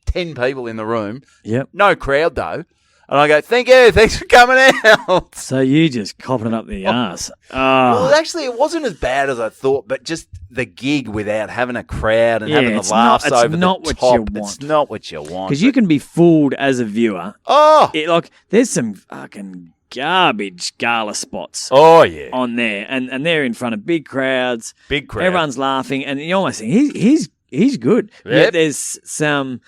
Speaker 2: 10 people in the room.
Speaker 3: Yep.
Speaker 2: No crowd though. And I go, thank you, thanks for coming out.
Speaker 3: So you just copping it up the arse.
Speaker 2: Well, actually, it wasn't as bad as I thought, but just the gig without having a crowd and having the laughs over the top. It's not what you want.
Speaker 3: Because you can be fooled as a viewer. There's some fucking garbage gala spots.
Speaker 2: Oh, yeah.
Speaker 3: On there. And they're in front of big crowds. Big crowd. Everyone's laughing. And you almost think, he's good.
Speaker 2: Yep.
Speaker 3: Yet there's some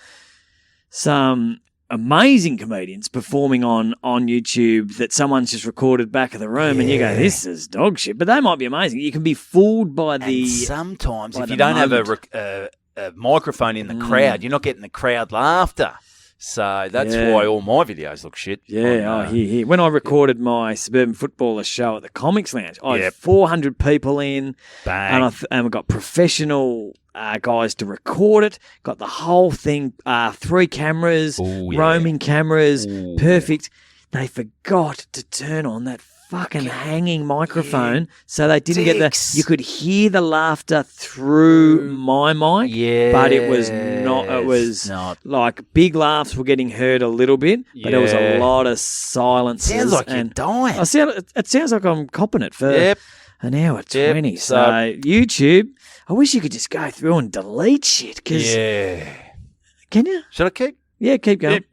Speaker 3: amazing comedians performing on YouTube that someone's just recorded back of the room and you go, this is dog shit. But they might be amazing. You can be fooled by the...
Speaker 2: And sometimes if you don't have a microphone in the crowd, you're not getting the crowd laughter. So that's why all my videos look shit.
Speaker 3: Yeah, here. When I recorded my Suburban Footballer show at the Comics Lounge, I had 400 people in.
Speaker 2: Bang.
Speaker 3: And we got professional guys to record it. Got the whole thing, 3 cameras, roaming cameras, perfect. They forgot to turn on that fucking hanging microphone, so they didn't get you could hear the laughter through my mic, but it was not, like big laughs were getting heard a little bit, but there was a lot of silences.
Speaker 2: Sounds like you're dying.
Speaker 3: It sounds like I'm copping it for an hour 20. So YouTube, I wish you could just go through and delete shit. Can you?
Speaker 2: Should I keep?
Speaker 3: Yeah, keep going.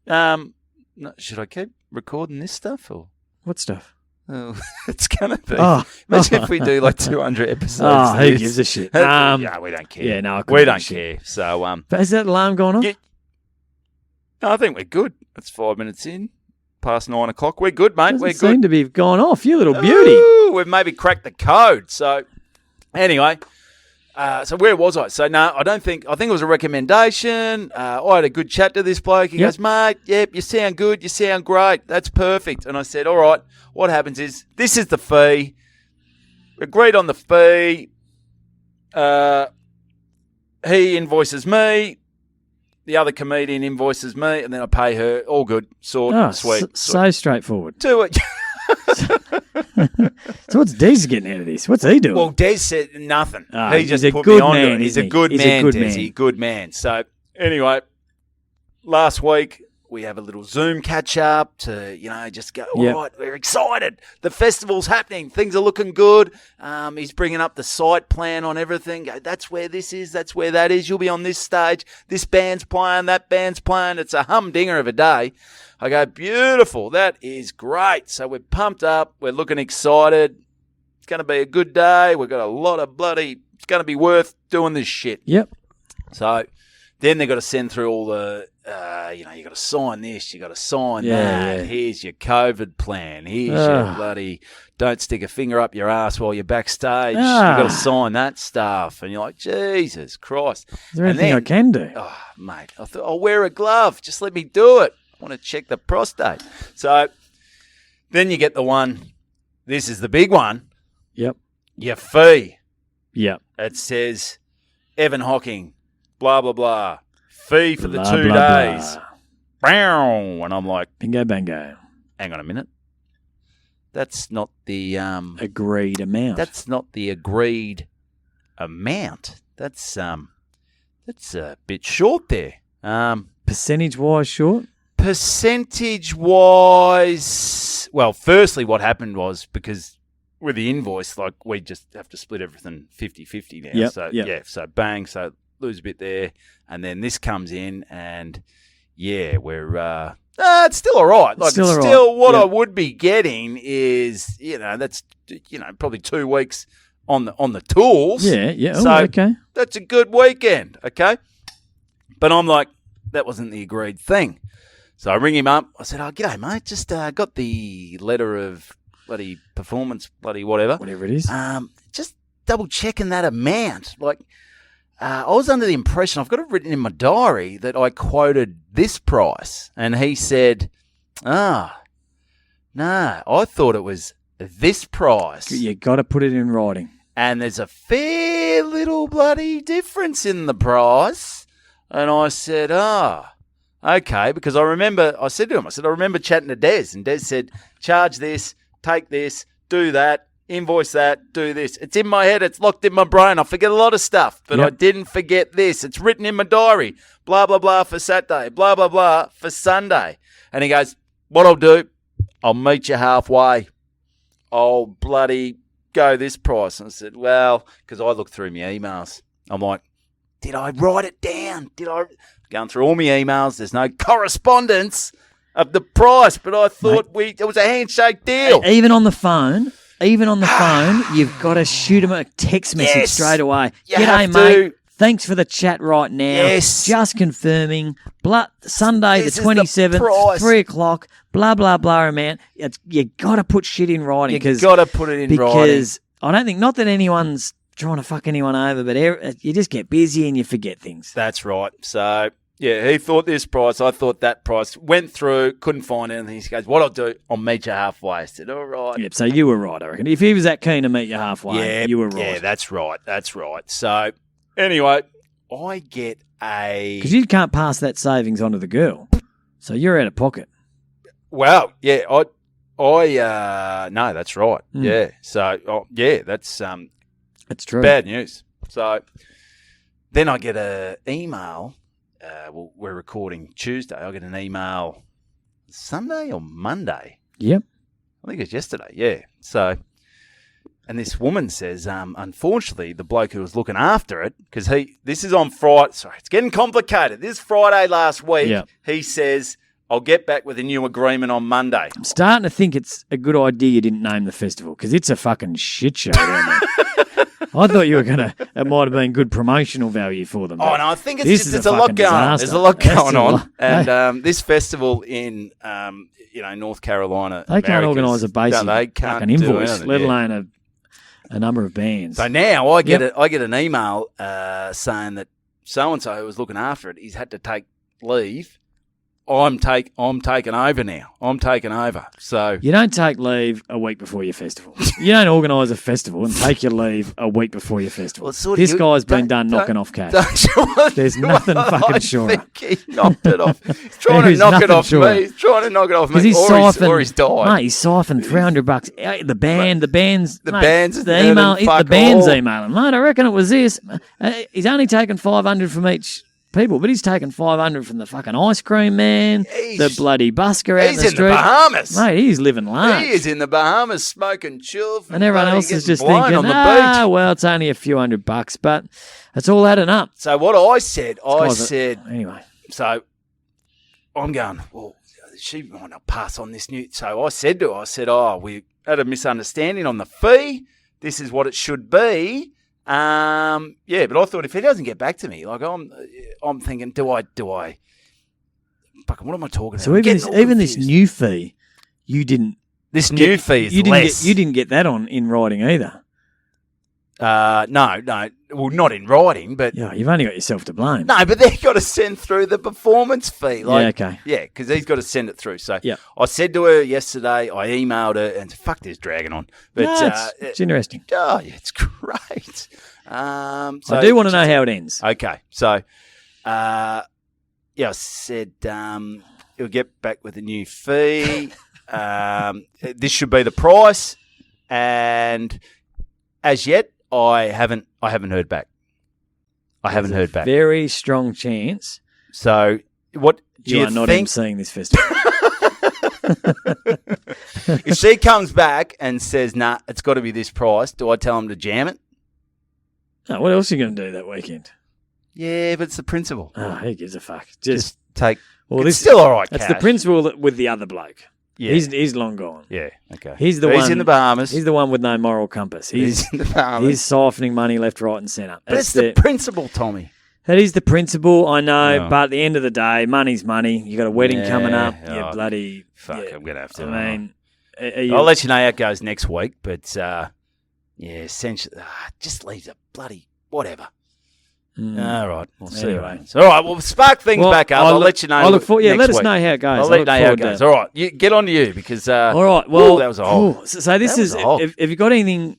Speaker 2: No, should I keep recording this stuff or
Speaker 3: what stuff?
Speaker 2: Oh, it's gonna be. Imagine if we do like 200 episodes.
Speaker 3: Who gives a shit?
Speaker 2: Yeah, we don't care.
Speaker 3: Yeah, no,
Speaker 2: we don't care. So,
Speaker 3: but has that alarm gone off?
Speaker 2: Yeah. No, I think we're good. It's 5 minutes in, past 9 o'clock. We're good, mate. We're good.
Speaker 3: Seem to be gone off. You little beauty.
Speaker 2: Ooh, we've maybe cracked the code. So, anyway. So where was I? So no, I think it was a recommendation. I had a good chat to this bloke. He goes, mate, you sound good. You sound great. That's perfect. And I said, all right, what happens is this is the fee. Agreed on the fee. He invoices me. The other comedian invoices me, and then I pay her. All good. Sweet.
Speaker 3: So straightforward.
Speaker 2: Do it.
Speaker 3: So what's Des getting out of this? What's he doing?
Speaker 2: Well, Des said nothing. He just put
Speaker 3: me
Speaker 2: on
Speaker 3: man,
Speaker 2: it. He's a good man, Desi. Good man. So anyway, last week we have a little Zoom catch up to, just go, all
Speaker 3: Yep.
Speaker 2: right, we're excited. The festival's happening. Things are looking good. He's bringing up the site plan on everything. Go, that's where this is. That's where that is. You'll be on this stage. This band's playing. That band's playing. It's a humdinger of a day. I go, beautiful. That is great. So we're pumped up. We're looking excited. It's going to be a good day. We've got a lot of it's going to be worth doing this shit.
Speaker 3: Yep.
Speaker 2: So then they've got to send through all the, you got to sign this, you got to sign that.
Speaker 3: Yeah.
Speaker 2: Here's your COVID plan. Here's your bloody, don't stick a finger up your ass while you're backstage. You've got to sign that stuff. And you're like, Jesus Christ.
Speaker 3: Is there anything I can do?
Speaker 2: Oh, mate, I thought, I'll wear a glove. Just let me do it. I want to check the prostate. So then you get the one, this is the big one,
Speaker 3: Yep.
Speaker 2: your fee.
Speaker 3: Yep.
Speaker 2: It says, Evan Hocking, blah, blah, blah. Fee for the
Speaker 3: Blah,
Speaker 2: 2
Speaker 3: blah,
Speaker 2: days.
Speaker 3: blah.
Speaker 2: Bow. And I'm like,
Speaker 3: Bingo, bango.
Speaker 2: hang on a minute. That's not the
Speaker 3: Agreed amount.
Speaker 2: That's not the agreed amount. That's a bit short there.
Speaker 3: Percentage-wise short?
Speaker 2: Percentage-wise, well, firstly, what happened was because with the invoice, like, we just have to split everything 50-50 now.
Speaker 3: Yep,
Speaker 2: So,
Speaker 3: yep.
Speaker 2: yeah, so bang, so lose a bit there. And then this comes in and, yeah, we're, it's still all right. Like,
Speaker 3: Still all right.
Speaker 2: still what
Speaker 3: Yep.
Speaker 2: I would be getting is, that's, probably 2 weeks on the tools.
Speaker 3: Yeah, yeah. Oh,
Speaker 2: So-
Speaker 3: okay.
Speaker 2: That's a good weekend, okay? But I'm like, that wasn't the agreed thing. So I ring him up. I said, g'day, mate. Just got the letter of bloody performance, bloody whatever.
Speaker 3: Whatever it is.
Speaker 2: Just double checking that amount. Like, I was under the impression, I've got it written in my diary, that I quoted this price. And he said, no, I thought it was this price.
Speaker 3: You got to put it in writing.
Speaker 2: And there's a fair little bloody difference in the price. And I said, okay, because I said to him, I remember chatting to Des, and Des said, charge this, take this, do that, invoice that, do this. It's in my head, it's locked in my brain. I forget a lot of stuff, but
Speaker 3: Yep.
Speaker 2: I didn't forget this. It's written in my diary, blah, blah, blah for Saturday, blah, blah, blah for Sunday. And he goes, what I'll do, I'll meet you halfway. I'll bloody go this price. And I said, well, because I looked through my emails. I'm like, did I write it down? Going through all my emails, there's no correspondence of the price, but I thought it was a handshake deal.
Speaker 3: Even on the phone, you've got to shoot him a text message
Speaker 2: Yes.
Speaker 3: straight away.
Speaker 2: You
Speaker 3: G'day,
Speaker 2: have
Speaker 3: mate.
Speaker 2: to.
Speaker 3: Thanks for the chat right now.
Speaker 2: Yes.
Speaker 3: Just confirming. Sunday
Speaker 2: This
Speaker 3: the
Speaker 2: is the
Speaker 3: 27th,
Speaker 2: price.
Speaker 3: 3 o'clock, blah, blah, blah amount. You got to put shit in writing.
Speaker 2: You got to put it in writing.
Speaker 3: Because I don't think, not that anyone's trying to fuck anyone over, but you just get busy and you forget things.
Speaker 2: That's right. So, yeah, he thought this price. I thought that price. Went through, couldn't find anything. He goes, what I'll do, I'll meet you halfway. I said, all right.
Speaker 3: Yep, so you were right, I reckon. If he was that keen to meet you halfway, you were right.
Speaker 2: Yeah, that's right. That's right. So, anyway, I get a...
Speaker 3: Because you can't pass that savings on to the girl. So you're out of pocket.
Speaker 2: Well, yeah, no, that's right.
Speaker 3: Mm.
Speaker 2: Yeah. So, that's
Speaker 3: That's true.
Speaker 2: bad news. So, then I get an email. We're recording Tuesday. I get an email Sunday or Monday.
Speaker 3: Yep.
Speaker 2: I think it's yesterday. Yeah. So, and this woman says, unfortunately, the bloke who was looking after it, because this is on Friday. Sorry, it's getting complicated. This Friday last week,
Speaker 3: Yep.
Speaker 2: he says, I'll get back with a new agreement on Monday.
Speaker 3: I'm starting to think it's a good idea you didn't name the festival because it's a fucking shit show down there. I thought you were going to, it might have been good promotional value for them.
Speaker 2: Oh, no, I think
Speaker 3: this
Speaker 2: it's
Speaker 3: is
Speaker 2: just,
Speaker 3: a
Speaker 2: there's a lot
Speaker 3: fucking
Speaker 2: going on.
Speaker 3: disaster.
Speaker 2: There's a lot
Speaker 3: That's
Speaker 2: going
Speaker 3: a
Speaker 2: on.
Speaker 3: lot.
Speaker 2: And this festival in, North Carolina,
Speaker 3: They can't
Speaker 2: Americas,
Speaker 3: organise a basic
Speaker 2: they can't
Speaker 3: fucking
Speaker 2: do
Speaker 3: invoice,
Speaker 2: anything,
Speaker 3: let
Speaker 2: yeah.
Speaker 3: alone a number of bands.
Speaker 2: So now I get
Speaker 3: Yep.
Speaker 2: I get an email saying that so-and-so who was looking after it, he's had to take leave. I'm taking over now. I'm taking over. So
Speaker 3: You don't take leave a week before your festival. You don't organise a festival and take your leave a week before your festival.
Speaker 2: Well, it's sort of
Speaker 3: This
Speaker 2: you-
Speaker 3: guy's been
Speaker 2: don't-
Speaker 3: done knocking off cash.
Speaker 2: don't-
Speaker 3: There's nothing fucking
Speaker 2: I
Speaker 3: sure.
Speaker 2: think he knocked it off. He's trying
Speaker 3: There
Speaker 2: to
Speaker 3: is
Speaker 2: knock it
Speaker 3: nothing
Speaker 2: off
Speaker 3: sure.
Speaker 2: me. He's trying to knock it off me.
Speaker 3: Because he's siphoned,
Speaker 2: or he's died.
Speaker 3: mate, he's siphoned $300. The band's,
Speaker 2: The
Speaker 3: mate,
Speaker 2: band's
Speaker 3: the
Speaker 2: earning
Speaker 3: email, the
Speaker 2: fuck
Speaker 3: band's
Speaker 2: all.
Speaker 3: emailing, mate. I reckon it was this. He's only taken $500 from each people, but he's taken 500 from the fucking ice cream man, the bloody busker out in the
Speaker 2: He's
Speaker 3: street.
Speaker 2: in the Bahamas.
Speaker 3: Mate, he's living large.
Speaker 2: He is in the Bahamas smoking chill.
Speaker 3: And everyone else is just
Speaker 2: blind
Speaker 3: thinking,
Speaker 2: on the beach.
Speaker 3: well, it's only a few $100, but it's all adding up.
Speaker 2: So what I said,
Speaker 3: Anyway.
Speaker 2: So I'm going, well, she might not pass on this new. So I said to her, we had a misunderstanding on the fee. This is what it should be. But I thought if he doesn't get back to me, like I'm thinking, do I? Fucking, what am I talking about?
Speaker 3: So even this new fee, you didn't.
Speaker 2: This new fee is less.
Speaker 3: You didn't get that in writing either.
Speaker 2: No. Well, not in writing, but
Speaker 3: Yeah, you've only got yourself to blame.
Speaker 2: no. But they've got to send through the performance fee. Like,
Speaker 3: okay.
Speaker 2: Yeah, because he's got to send it through. So
Speaker 3: Yeah.
Speaker 2: I said to her yesterday, I emailed her, and fuck this dragging on. But
Speaker 3: No, it's interesting.
Speaker 2: oh, yeah, it's great. So
Speaker 3: I do want to know how it ends.
Speaker 2: Okay, so I said he'll get back with a new fee. This should be the price, and as yet, I haven't heard back. I haven't heard back.
Speaker 3: Very strong chance
Speaker 2: So, what do
Speaker 3: you
Speaker 2: you
Speaker 3: are not
Speaker 2: think?
Speaker 3: emceeing this festival.
Speaker 2: If she comes back and says, "Nah, it's got to be this price," do I tell him to jam it?
Speaker 3: No, what else are you going to do that weekend?
Speaker 2: Yeah, but it's the principle.
Speaker 3: Oh, who gives a fuck?
Speaker 2: Just take.
Speaker 3: Well,
Speaker 2: It's
Speaker 3: this
Speaker 2: still all right.
Speaker 3: That's
Speaker 2: cash.
Speaker 3: the principle with the other bloke.
Speaker 2: Yeah.
Speaker 3: He's long gone.
Speaker 2: Yeah. Okay.
Speaker 3: He's the
Speaker 2: He's
Speaker 3: one
Speaker 2: in the Bahamas.
Speaker 3: He's the one with no moral compass.
Speaker 2: He's in the Bahamas.
Speaker 3: He's siphoning money left, right, and centre.
Speaker 2: But it's the principle, Tommy.
Speaker 3: That is the principle, I know.
Speaker 2: Yeah.
Speaker 3: But at the end of the day, money's money. You got a wedding
Speaker 2: Yeah,
Speaker 3: coming up.
Speaker 2: oh,
Speaker 3: You bloody
Speaker 2: Fuck,
Speaker 3: yeah.
Speaker 2: I'm gonna have to.
Speaker 3: I mean,
Speaker 2: I'll let you know how it goes next week. But essentially, just leave the bloody whatever. All right, we'll see.
Speaker 3: Anyway.
Speaker 2: All right, we'll spark things back up. I'll let you know.
Speaker 3: I look forward. Yeah,
Speaker 2: next
Speaker 3: let us
Speaker 2: week.
Speaker 3: know how it goes.
Speaker 2: I'll
Speaker 3: I
Speaker 2: let you
Speaker 3: look
Speaker 2: know how it
Speaker 3: forward to
Speaker 2: goes. All right, get on to you because.
Speaker 3: All right. Well,
Speaker 2: that was a hole.
Speaker 3: So this
Speaker 2: That
Speaker 3: is.
Speaker 2: was a hole.
Speaker 3: Have you got anything?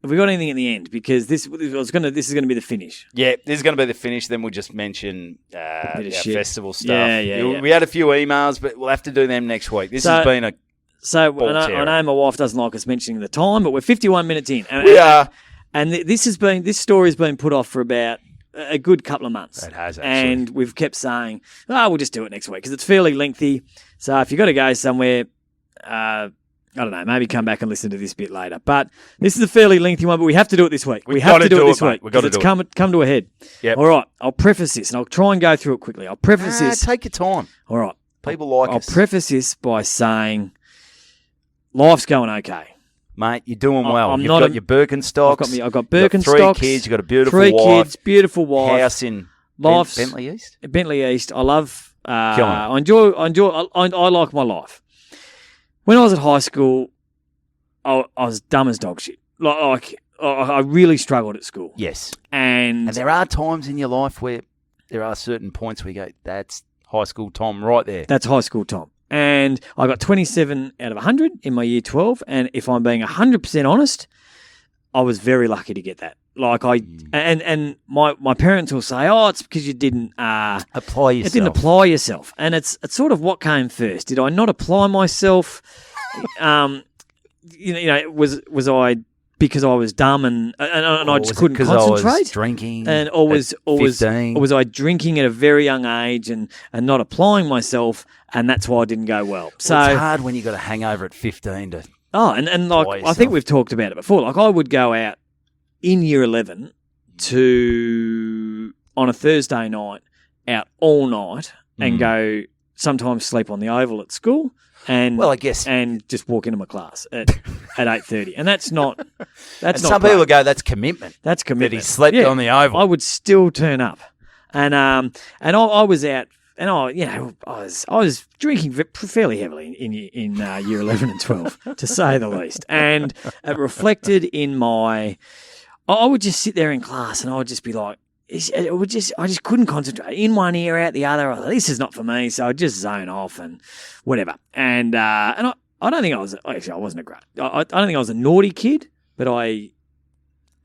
Speaker 3: Have we got anything at the end? Because this is going to be the finish.
Speaker 2: Yeah, this is going to be the finish. Then we'll just mention
Speaker 3: bit
Speaker 2: our
Speaker 3: of shit.
Speaker 2: festival stuff.
Speaker 3: Yeah.
Speaker 2: We had a few emails, but we'll have to do them next week. This has been a.
Speaker 3: So
Speaker 2: Ball
Speaker 3: I
Speaker 2: terror.
Speaker 3: know my wife doesn't like us mentioning the time, but we're 51 minutes in.
Speaker 2: We are.
Speaker 3: And this story has been put off for about a good couple of months.
Speaker 2: It has, actually.
Speaker 3: And we've kept saying, we'll just do it next week because it's fairly lengthy. So if you've got to go somewhere, I don't know, maybe come back and listen to this a bit later. But this is a fairly lengthy one, but we have to do it this week. We have to do it this week.
Speaker 2: We've got to
Speaker 3: it's
Speaker 2: do it.
Speaker 3: come to a head.
Speaker 2: Yep.
Speaker 3: All right, I'll preface this, and I'll try and go through it quickly. I'll preface this.
Speaker 2: Take your time.
Speaker 3: All right.
Speaker 2: People like
Speaker 3: I'll
Speaker 2: us.
Speaker 3: preface this by saying life's going okay.
Speaker 2: Mate, you're doing well.
Speaker 3: I'm
Speaker 2: You've
Speaker 3: not
Speaker 2: got
Speaker 3: a-
Speaker 2: your Birkenstocks.
Speaker 3: I've got
Speaker 2: You've got
Speaker 3: Birkenstocks.
Speaker 2: 3 kids. You've got a beautiful
Speaker 3: 3
Speaker 2: wife.
Speaker 3: kids, beautiful wife.
Speaker 2: House in
Speaker 3: Life's
Speaker 2: Bentley East.
Speaker 3: Bentley East. I love.
Speaker 2: Killing it.
Speaker 3: I enjoy. I like my life. When I was at high school, I was dumb as dog shit. Like I really struggled at school.
Speaker 2: Yes.
Speaker 3: And
Speaker 2: And there are times in your life where there are certain points where you go, that's high school Tom right there.
Speaker 3: that's high school Tom. And I got 27 out of 100 in my year 12. And if I'm being 100% honest, I was very lucky to get that. Like and my parents will say, it's because you didn't
Speaker 2: Apply yourself.
Speaker 3: It didn't apply yourself. And it's sort of what came first. Did I not apply myself? Was I because I was dumb and I just couldn't concentrate?
Speaker 2: I was drinking.
Speaker 3: And or was
Speaker 2: 15?
Speaker 3: or was I drinking at a very young age and not applying myself, and that's why I didn't go well. So
Speaker 2: it's hard when you got a hangover at 15 to.
Speaker 3: and like
Speaker 2: Apply
Speaker 3: I think
Speaker 2: yourself.
Speaker 3: we've talked about it before. Like I would go out in year 11 on a Thursday night out all night and go sometimes sleep on the oval at school. And
Speaker 2: Well, I guess.
Speaker 3: and just walk into my class at 8:30, and that's not
Speaker 2: And some people go, that's commitment.
Speaker 3: That's
Speaker 2: That
Speaker 3: commitment.
Speaker 2: he slept on the oval.
Speaker 3: I would still turn up, and I was out, and I was drinking fairly heavily in year 11 and 12, to say the least, and it reflected in my. I would just sit there in class, and I would just be like. I just couldn't concentrate. In one ear, out the other. I thought, this is not for me. So I'd just zone off and whatever. And I don't think I was. Actually, I wasn't a great. I don't think I was a naughty kid, but I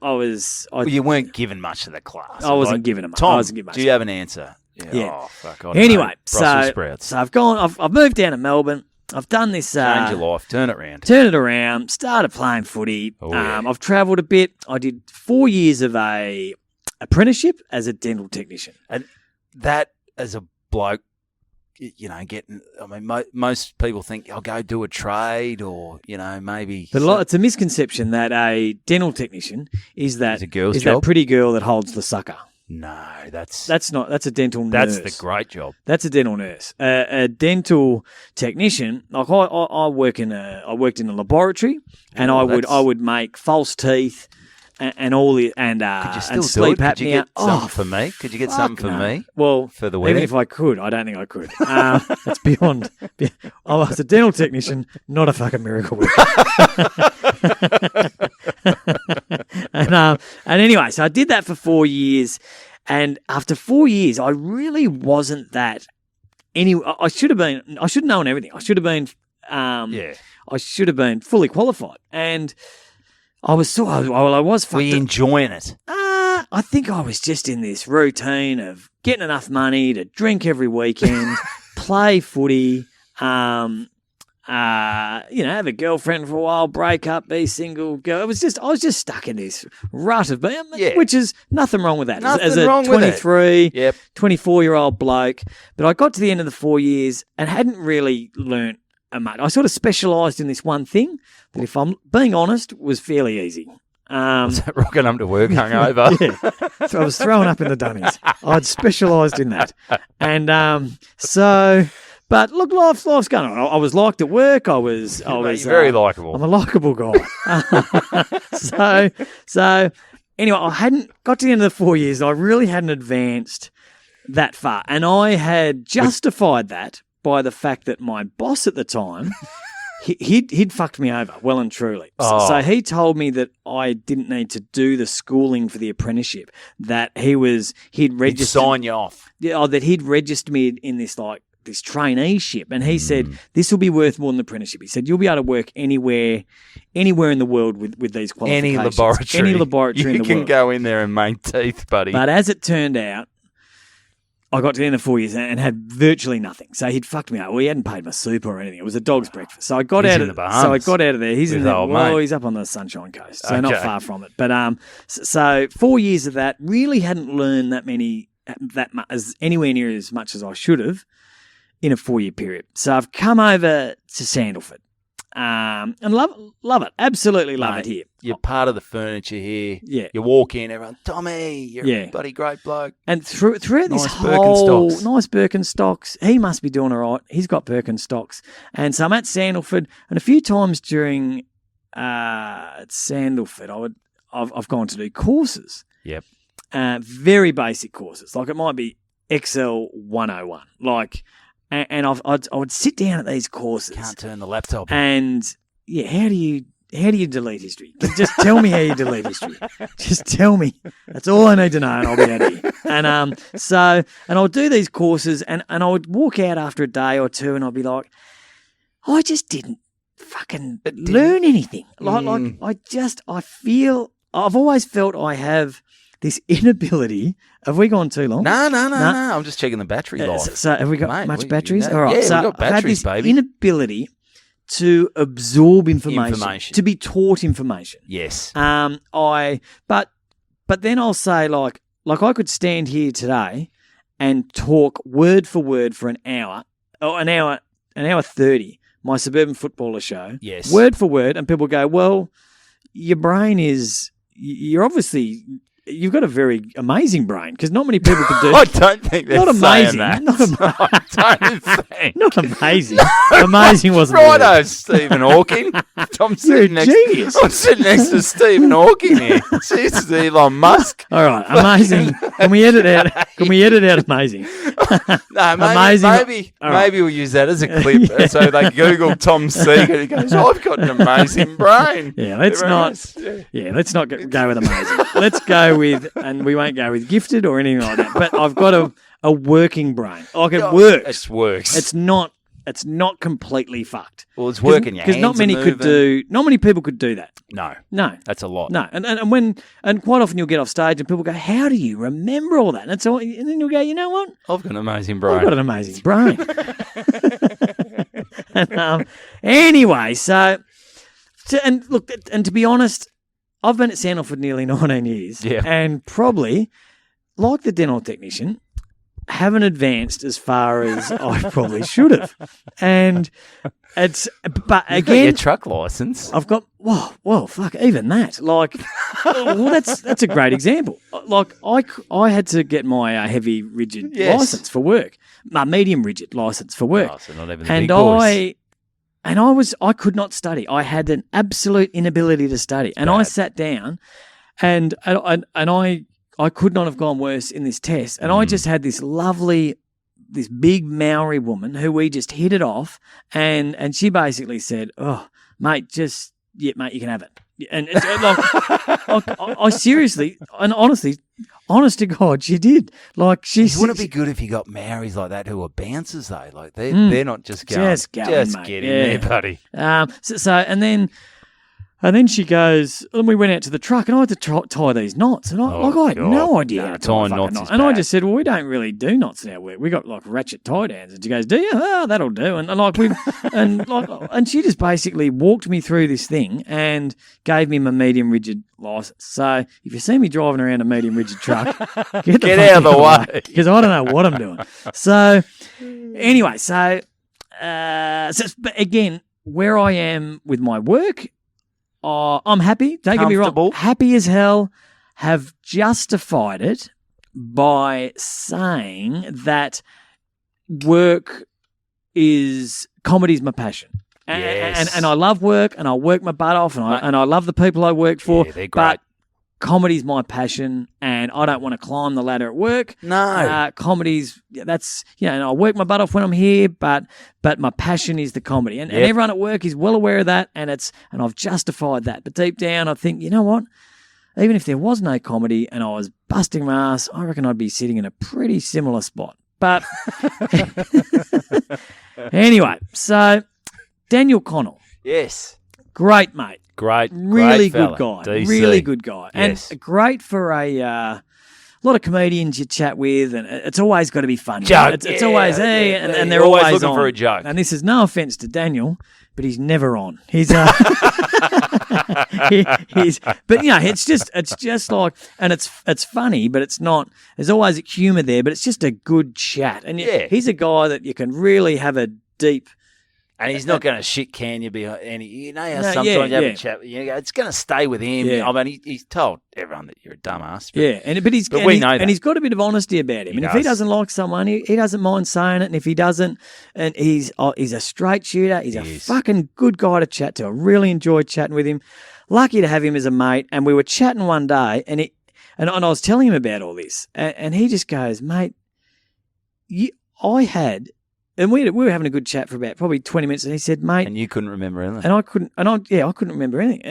Speaker 3: was.
Speaker 2: Well, you weren't given much to the class.
Speaker 3: I wasn't given much.
Speaker 2: Tom,
Speaker 3: I wasn't given much.
Speaker 2: do you have an answer?
Speaker 3: Yeah.
Speaker 2: Oh, fuck. I don't
Speaker 3: Anyway,
Speaker 2: know. Brussels sprouts.
Speaker 3: so I've gone. I've moved down to Melbourne. I've done this.
Speaker 2: Change your life. Turn it around.
Speaker 3: Turn it around. Started playing footy.
Speaker 2: Oh, yeah.
Speaker 3: I've travelled a bit. I did 4 years of a apprenticeship as a dental technician.
Speaker 2: And that as a bloke, getting. I mean, most people think I'll go do a trade or maybe.
Speaker 3: But it's a misconception that a dental technician is that
Speaker 2: a girl's
Speaker 3: that
Speaker 2: job?
Speaker 3: pretty girl that holds the sucker.
Speaker 2: No, that's
Speaker 3: not. That's a dental nurse.
Speaker 2: the great job.
Speaker 3: That's a dental nurse. A dental technician, like I worked in a laboratory, and I would make false teeth and all the and
Speaker 2: Could you still
Speaker 3: and sleep
Speaker 2: do it? Could you
Speaker 3: apnea.
Speaker 2: get something for me? Could you get something for me?
Speaker 3: Well,
Speaker 2: for the
Speaker 3: even
Speaker 2: wedding?
Speaker 3: if I could, I don't think I could. It's beyond. I was a dental technician, not a fucking miracle worker. And anyway, so I did that for 4 years, and after 4 years, I really wasn't that. I should have been. I should have known everything. I should have been. I should have been fully qualified, and I was I was.
Speaker 2: Were you enjoying it?
Speaker 3: I think I was just in this routine of getting enough money to drink every weekend, play footy, have a girlfriend for a while, break up, be single, go. I was just stuck in this rut of being, which is nothing wrong with that. As a 23, 24-year-old bloke. But I got to the end of the 4 years and hadn't really learnt much. I sort of specialised in this one thing that, if I'm being honest, was fairly easy.
Speaker 2: Was that rocking up to work hungover?
Speaker 3: Yeah. So I was throwing up in the dunnies. I'd specialised in that. And but look, life's going on. I was liked at work. I was
Speaker 2: very likeable.
Speaker 3: I'm a likeable guy. So anyway, I hadn't got to the end of the 4 years. I really hadn't advanced that far. And I had justified that by the fact that my boss at the time, he'd fucked me over well and truly. So he told me that I didn't need to do the schooling for the apprenticeship, that he'd registered.
Speaker 2: Sign you off.
Speaker 3: Yeah, that he'd registered me in this traineeship, and he said this will be worth more than the apprenticeship. He said you'll be able to work anywhere in the world with these qualifications. Any laboratory in the world.
Speaker 2: You can go in there and make teeth, buddy.
Speaker 3: But as it turned out, I got to the end of 4 years and had virtually nothing. So he'd fucked me out. Well, he hadn't paid my super or anything. It was a dog's breakfast. So I got out of there. He's in there. Well, he's up on the Sunshine Coast, so not far from it. But so 4 years of that, really hadn't learned anywhere near as much as I should have in a 4 year period. So I've come over to Sandalford. And love it. Absolutely love it here.
Speaker 2: You're part of the furniture here.
Speaker 3: Yeah.
Speaker 2: You walk in, everyone, Tommy, you're a bloody great bloke.
Speaker 3: And throughout this nice Birkenstocks, he must be doing all right. He's got Birkenstocks. And so I'm at Sandalford, and a few times during at Sandalford, I've gone to do courses.
Speaker 2: Yep.
Speaker 3: Very basic courses. Like it might be Excel 101. And I would sit down at these courses.
Speaker 2: Can't turn the laptop on.
Speaker 3: And how do you delete history? Just tell me how you delete history. Just tell me. That's all I need to know, and I'll be out of here. And I would do these courses, and I would walk out after a day or two, and I'd be like, I just didn't fucking learn anything. I've always felt I have this inability. Have we gone too long?
Speaker 2: No. I'm just checking the battery life.
Speaker 3: So have we got much batteries? All right.
Speaker 2: Yeah,
Speaker 3: so
Speaker 2: we've got batteries,
Speaker 3: I have this
Speaker 2: baby.
Speaker 3: inability to absorb information, to be taught information.
Speaker 2: Yes.
Speaker 3: But then I'll say like I could stand here today and talk word for word for an hour 30, my Suburban Footballer show.
Speaker 2: Yes.
Speaker 3: Word for word, and people go, well, your brain you've got a very amazing brain, because not many people can do.
Speaker 2: I don't think they're
Speaker 3: not amazing.
Speaker 2: Saying that.
Speaker 3: Not
Speaker 2: I don't think.
Speaker 3: Not amazing. Amazing wasn't
Speaker 2: Righto, Stephen Hawking. I'm sitting next to Stephen Hawking here. Jesus, Elon Musk.
Speaker 3: All right, amazing. Can we edit out amazing?
Speaker 2: No, maybe we'll use that as a clip. So they Google Tom Siegert. He goes, I've got an amazing brain.
Speaker 3: Yeah, let's not go with amazing. Let's go with, and we won't go with gifted or anything like that. But I've got a working brain. Like it works.
Speaker 2: It works.
Speaker 3: It's not completely fucked.
Speaker 2: Well, it's working.
Speaker 3: Because not many people could do that.
Speaker 2: No, that's a lot.
Speaker 3: No, and quite often you'll get off stage and people go, "How do you remember all that?" And then you'll go, "You know what?
Speaker 2: I've got an amazing brain.
Speaker 3: I've got an amazing brain." Anyway, and to be honest, I've been at Sandal for nearly 19 years, and probably, like the dental technician, haven't advanced as far as I probably should have. And but
Speaker 2: You've got
Speaker 3: again,
Speaker 2: your truck license.
Speaker 3: I've got, well, fuck, even that. Like, well, that's a great example. Like, I had to get my heavy rigid
Speaker 2: Yes.
Speaker 3: license for work, my medium rigid license for work.
Speaker 2: Oh, so not even the big boys.
Speaker 3: I could not study. I had an absolute inability to study. And I
Speaker 2: Bad.
Speaker 3: sat down and I could not have gone worse in this test. And I just had this big Maori woman who we just hit it off, and she basically said, "Oh, mate, you can have it." And I seriously and honestly, honest to God, she did. Like
Speaker 2: Wouldn't it be good if you got Maoris like that who are bouncers though? Like they're not just going,
Speaker 3: Just going, mate.
Speaker 2: get in
Speaker 3: Yeah.
Speaker 2: there, buddy.
Speaker 3: So and then she goes, and we went out to the truck, and I had to tie these knots, and I had
Speaker 2: God.
Speaker 3: no idea
Speaker 2: No,
Speaker 3: how to tie
Speaker 2: tying
Speaker 3: a fucking
Speaker 2: knots
Speaker 3: knot.
Speaker 2: is
Speaker 3: And I
Speaker 2: bad.
Speaker 3: just said, well, we don't really do knots in our work. We got like ratchet tie downs. And she goes, do you? Oh, that'll do. And she just basically walked me through this thing and gave me my medium rigid license. So if you see me driving around a medium rigid truck, get
Speaker 2: out of the way.
Speaker 3: because I don't know what I'm doing. So anyway, but again, where I am with my work, I'm happy. Don't get me wrong.
Speaker 2: Comfortable.
Speaker 3: Happy as hell. Have justified it by saying that comedy's my passion.
Speaker 2: Yes.
Speaker 3: And I love work, and I work my butt off, and I love the people I work for.
Speaker 2: Yeah, they're great.
Speaker 3: But comedy's my passion, and I don't want to climb the ladder at work.
Speaker 2: No.
Speaker 3: Comedy's that's and I work my butt off when I'm here, but my passion is the comedy, and everyone at work is well aware of that, and I've justified that. But deep down, I think, you know what? Even if there was no comedy and I was busting my ass, I reckon I'd be sitting in a pretty similar spot. But anyway, so Daniel Connell,
Speaker 2: Yes.
Speaker 3: great mate.
Speaker 2: Great.
Speaker 3: Really
Speaker 2: great
Speaker 3: good
Speaker 2: fella.
Speaker 3: guy.
Speaker 2: DC.
Speaker 3: Really good guy.
Speaker 2: Yes.
Speaker 3: And great for a lot of comedians you chat with, and it's always got to be funny.
Speaker 2: Joke,
Speaker 3: It's
Speaker 2: yeah,
Speaker 3: always,
Speaker 2: yeah,
Speaker 3: hey,
Speaker 2: yeah.
Speaker 3: and they're
Speaker 2: You're always
Speaker 3: always
Speaker 2: looking
Speaker 3: on.
Speaker 2: for a joke.
Speaker 3: And this is no offense to Daniel, but he's never on. He's but it's just like, and it's funny, but it's not. There's always humour there, but it's just a good chat. And
Speaker 2: Yeah.
Speaker 3: he's a guy that you can really have a deep.
Speaker 2: And he's not going to shit can you behind any. You know how
Speaker 3: No,
Speaker 2: sometimes
Speaker 3: yeah,
Speaker 2: you have
Speaker 3: yeah.
Speaker 2: a chat. It's going to stay with him.
Speaker 3: Yeah.
Speaker 2: I mean, he's told everyone that you're a dumbass. But
Speaker 3: Yeah,
Speaker 2: But we know that.
Speaker 3: and he's got a bit of honesty about him.
Speaker 2: He
Speaker 3: And if he
Speaker 2: does.
Speaker 3: doesn't like someone, he doesn't mind saying it. And if he doesn't, and he's a straight shooter. He's a
Speaker 2: is.
Speaker 3: fucking good guy to chat to. I really enjoyed chatting with him. Lucky to have him as a mate. And we were chatting one day, and I was telling him about all this, and he just goes, mate, and we were having a good chat for about probably 20 minutes, and he said, mate,
Speaker 2: and you couldn't remember anything.
Speaker 3: and I couldn't remember anything.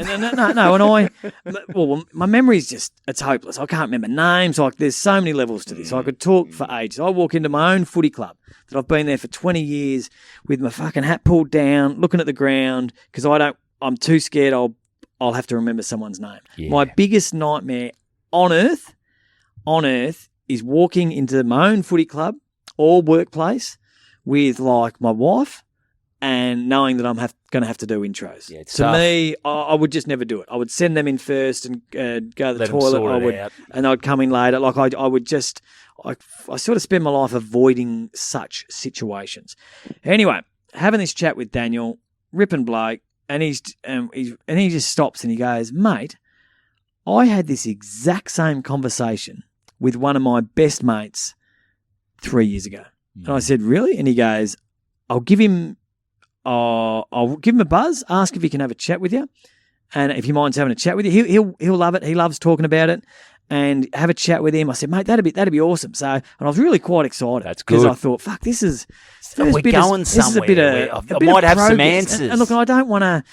Speaker 3: My memory's it's hopeless. I can't remember names. Like, there's so many levels to this. I could talk for ages. I walk into my own footy club that I've been there for 20 years with my fucking hat pulled down, looking at the ground, because I'm too scared I'll have to remember someone's name.
Speaker 2: Yeah.
Speaker 3: My biggest nightmare on earth is walking into my own footy club or workplace with like my wife and knowing that I'm going to have to do intros.
Speaker 2: Yeah, it's
Speaker 3: to
Speaker 2: tough.
Speaker 3: me, I would just never do it. I would send them in first and go to the
Speaker 2: Let 'em
Speaker 3: toilet.
Speaker 2: sort it out.
Speaker 3: And I'd come in later. Like I would just, I sort of spend my life avoiding such situations. Anyway, having this chat with Daniel, ripping bloke, and he just stops and he goes, mate, I had this exact same conversation with one of my best mates 3 years ago. And I said, really? And he goes, I'll give him a buzz, ask if he can have a chat with you. And if he minds having a chat with you, he'll love it. He loves talking about it. And have a chat with him. I said, mate, that'd be awesome. So, and I was really quite excited.
Speaker 2: That's
Speaker 3: because
Speaker 2: good.
Speaker 3: I thought, fuck, this is
Speaker 2: We're
Speaker 3: first bit
Speaker 2: going
Speaker 3: this is a bit
Speaker 2: somewhere.
Speaker 3: of,
Speaker 2: I
Speaker 3: a bit
Speaker 2: might
Speaker 3: of
Speaker 2: have some
Speaker 3: progress.
Speaker 2: answers.
Speaker 3: And look, I don't want to.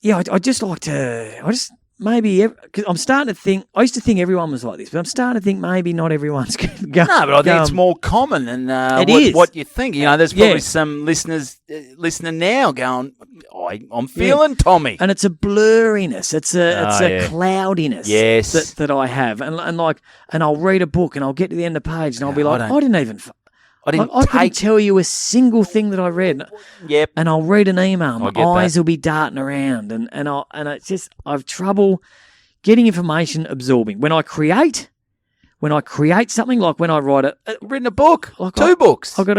Speaker 3: Yeah, I just like to. Maybe because I'm starting to think. I used to think everyone was like this, but I'm starting to think maybe not everyone's going.
Speaker 2: No, but I think it's more common than what you think. You know, there's probably some listeners listening now going, I'm feeling Tommy.
Speaker 3: And it's a blurriness. It's a
Speaker 2: yeah.
Speaker 3: cloudiness.
Speaker 2: Yes.
Speaker 3: that I have, and I'll read a book and I'll get to the end of the page and I'll be like, I couldn't tell you a single thing that I read.
Speaker 2: Yep.
Speaker 3: And I'll read an email. My
Speaker 2: I get
Speaker 3: eyes
Speaker 2: that.
Speaker 3: will be darting around, and I've trouble getting information, absorbing. When I create, when I create something, like when I write it,
Speaker 2: Written a book.
Speaker 3: Like
Speaker 2: Two books.
Speaker 3: I've got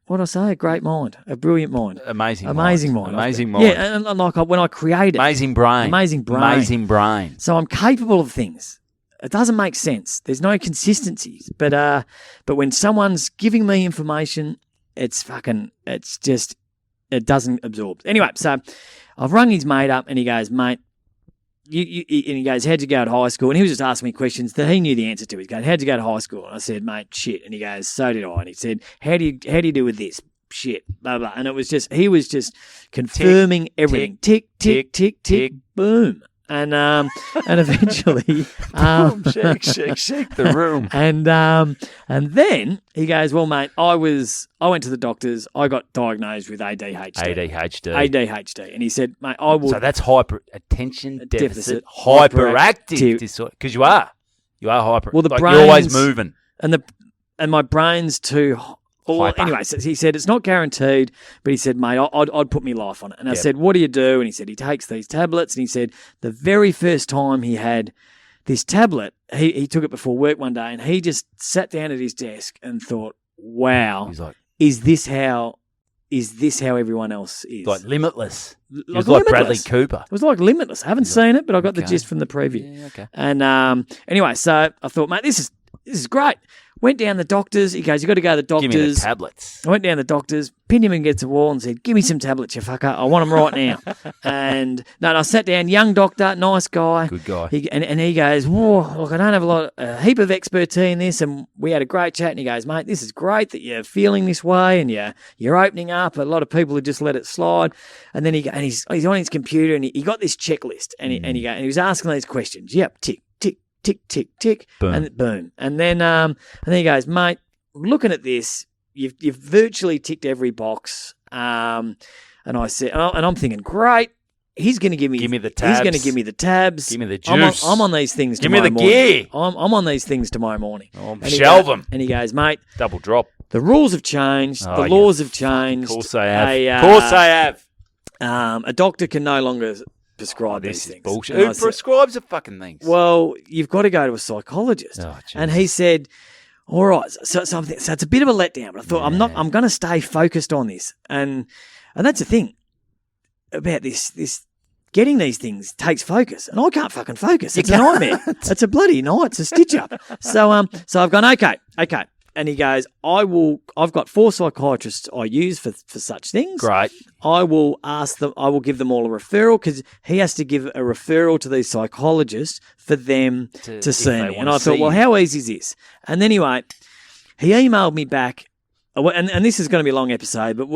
Speaker 3: what do I say? A great mind, a brilliant mind,
Speaker 2: Amazing mind.
Speaker 3: Amazing mind. Yeah, and like when I create it,
Speaker 2: Amazing brain.
Speaker 3: Amazing brain. So I'm capable of things. It doesn't make sense. There's no consistencies. But when someone's giving me information, it doesn't absorb. Anyway, so I've rung his mate up and he goes, mate, and he goes, how'd you go to high school? And he was just asking me questions that he knew the answer to. He's going, how'd you go to high school? And I said, mate, shit. And he goes, so did I. And he said, how do you do with this? Shit, blah, blah. And he was just confirming everything. Tick, tick, tick, tick, boom. And eventually,
Speaker 2: shake the room.
Speaker 3: And then he goes, well, mate, I went to the doctors. I got diagnosed with ADHD. And he said, mate, I will.
Speaker 2: So that's attention deficit hyperactive disorder. Because you are hyper.
Speaker 3: Well,
Speaker 2: you're always moving,
Speaker 3: and my brain's too. Well, anyway, so he said it's not guaranteed, but he said, mate, I'd put my life on it. And I said, what do you do? And he said he takes these tablets. And he said the very first time he had this tablet, he took it before work one day, and he just sat down at his desk and thought, wow,
Speaker 2: he's like,
Speaker 3: is this how everyone else is?
Speaker 2: Like Limitless. It was like Bradley Cooper.
Speaker 3: It was like Limitless. I haven't seen it, but I got the gist from the preview.
Speaker 2: Yeah, okay.
Speaker 3: And anyway, so I thought, mate, this is great. Went down the doctors. He goes, you got to go to the doctors.
Speaker 2: Give me the tablets.
Speaker 3: I went down the doctors, pinned him against the wall and said, give me some tablets, you fucker. I want them right now. And I sat down, young doctor, nice guy.
Speaker 2: Good guy.
Speaker 3: And he goes, whoa, look, I don't have a heap of expertise in this. And we had a great chat. And he goes, mate, this is great that you're feeling this way and you're opening up. A lot of people have just let it slide. And then he's on his computer and he got this checklist and he was asking these questions. Yep, tick, tick, tick, tick, tick,
Speaker 2: boom.
Speaker 3: And boom. And then he goes, mate, looking at this, you've virtually ticked every box. And I said, and I'm thinking, great. He's going to give me the tabs. He's going to give me the tabs.
Speaker 2: Give me the juice.
Speaker 3: I'm on these things
Speaker 2: give
Speaker 3: tomorrow morning.
Speaker 2: Give me the gear.
Speaker 3: I'm on these things tomorrow morning.
Speaker 2: Shelve them.
Speaker 3: And he goes, mate.
Speaker 2: Double drop.
Speaker 3: The rules have changed. The laws have changed.
Speaker 2: Of course they have. Of course they have.
Speaker 3: A doctor can no longer prescribe these things.
Speaker 2: Bullshit. Who prescribes the fucking things?
Speaker 3: Well, you've got to go to a psychologist. And he said, all right, so it's a bit of a letdown, but I thought I'm going to stay focused on this. And that's the thing about this getting these things takes focus, and I can't fucking focus. It's a nightmare. It's a bloody night. It's a stitch up. So I've gone, okay. And he goes, I've got 4 psychiatrists I use for such things.
Speaker 2: Great.
Speaker 3: I will give them all a referral, because he has to give a referral to these psychologists for them to see me. And I thought, well, how easy is this? And anyway, he emailed me back, and this is going to be a long episode, but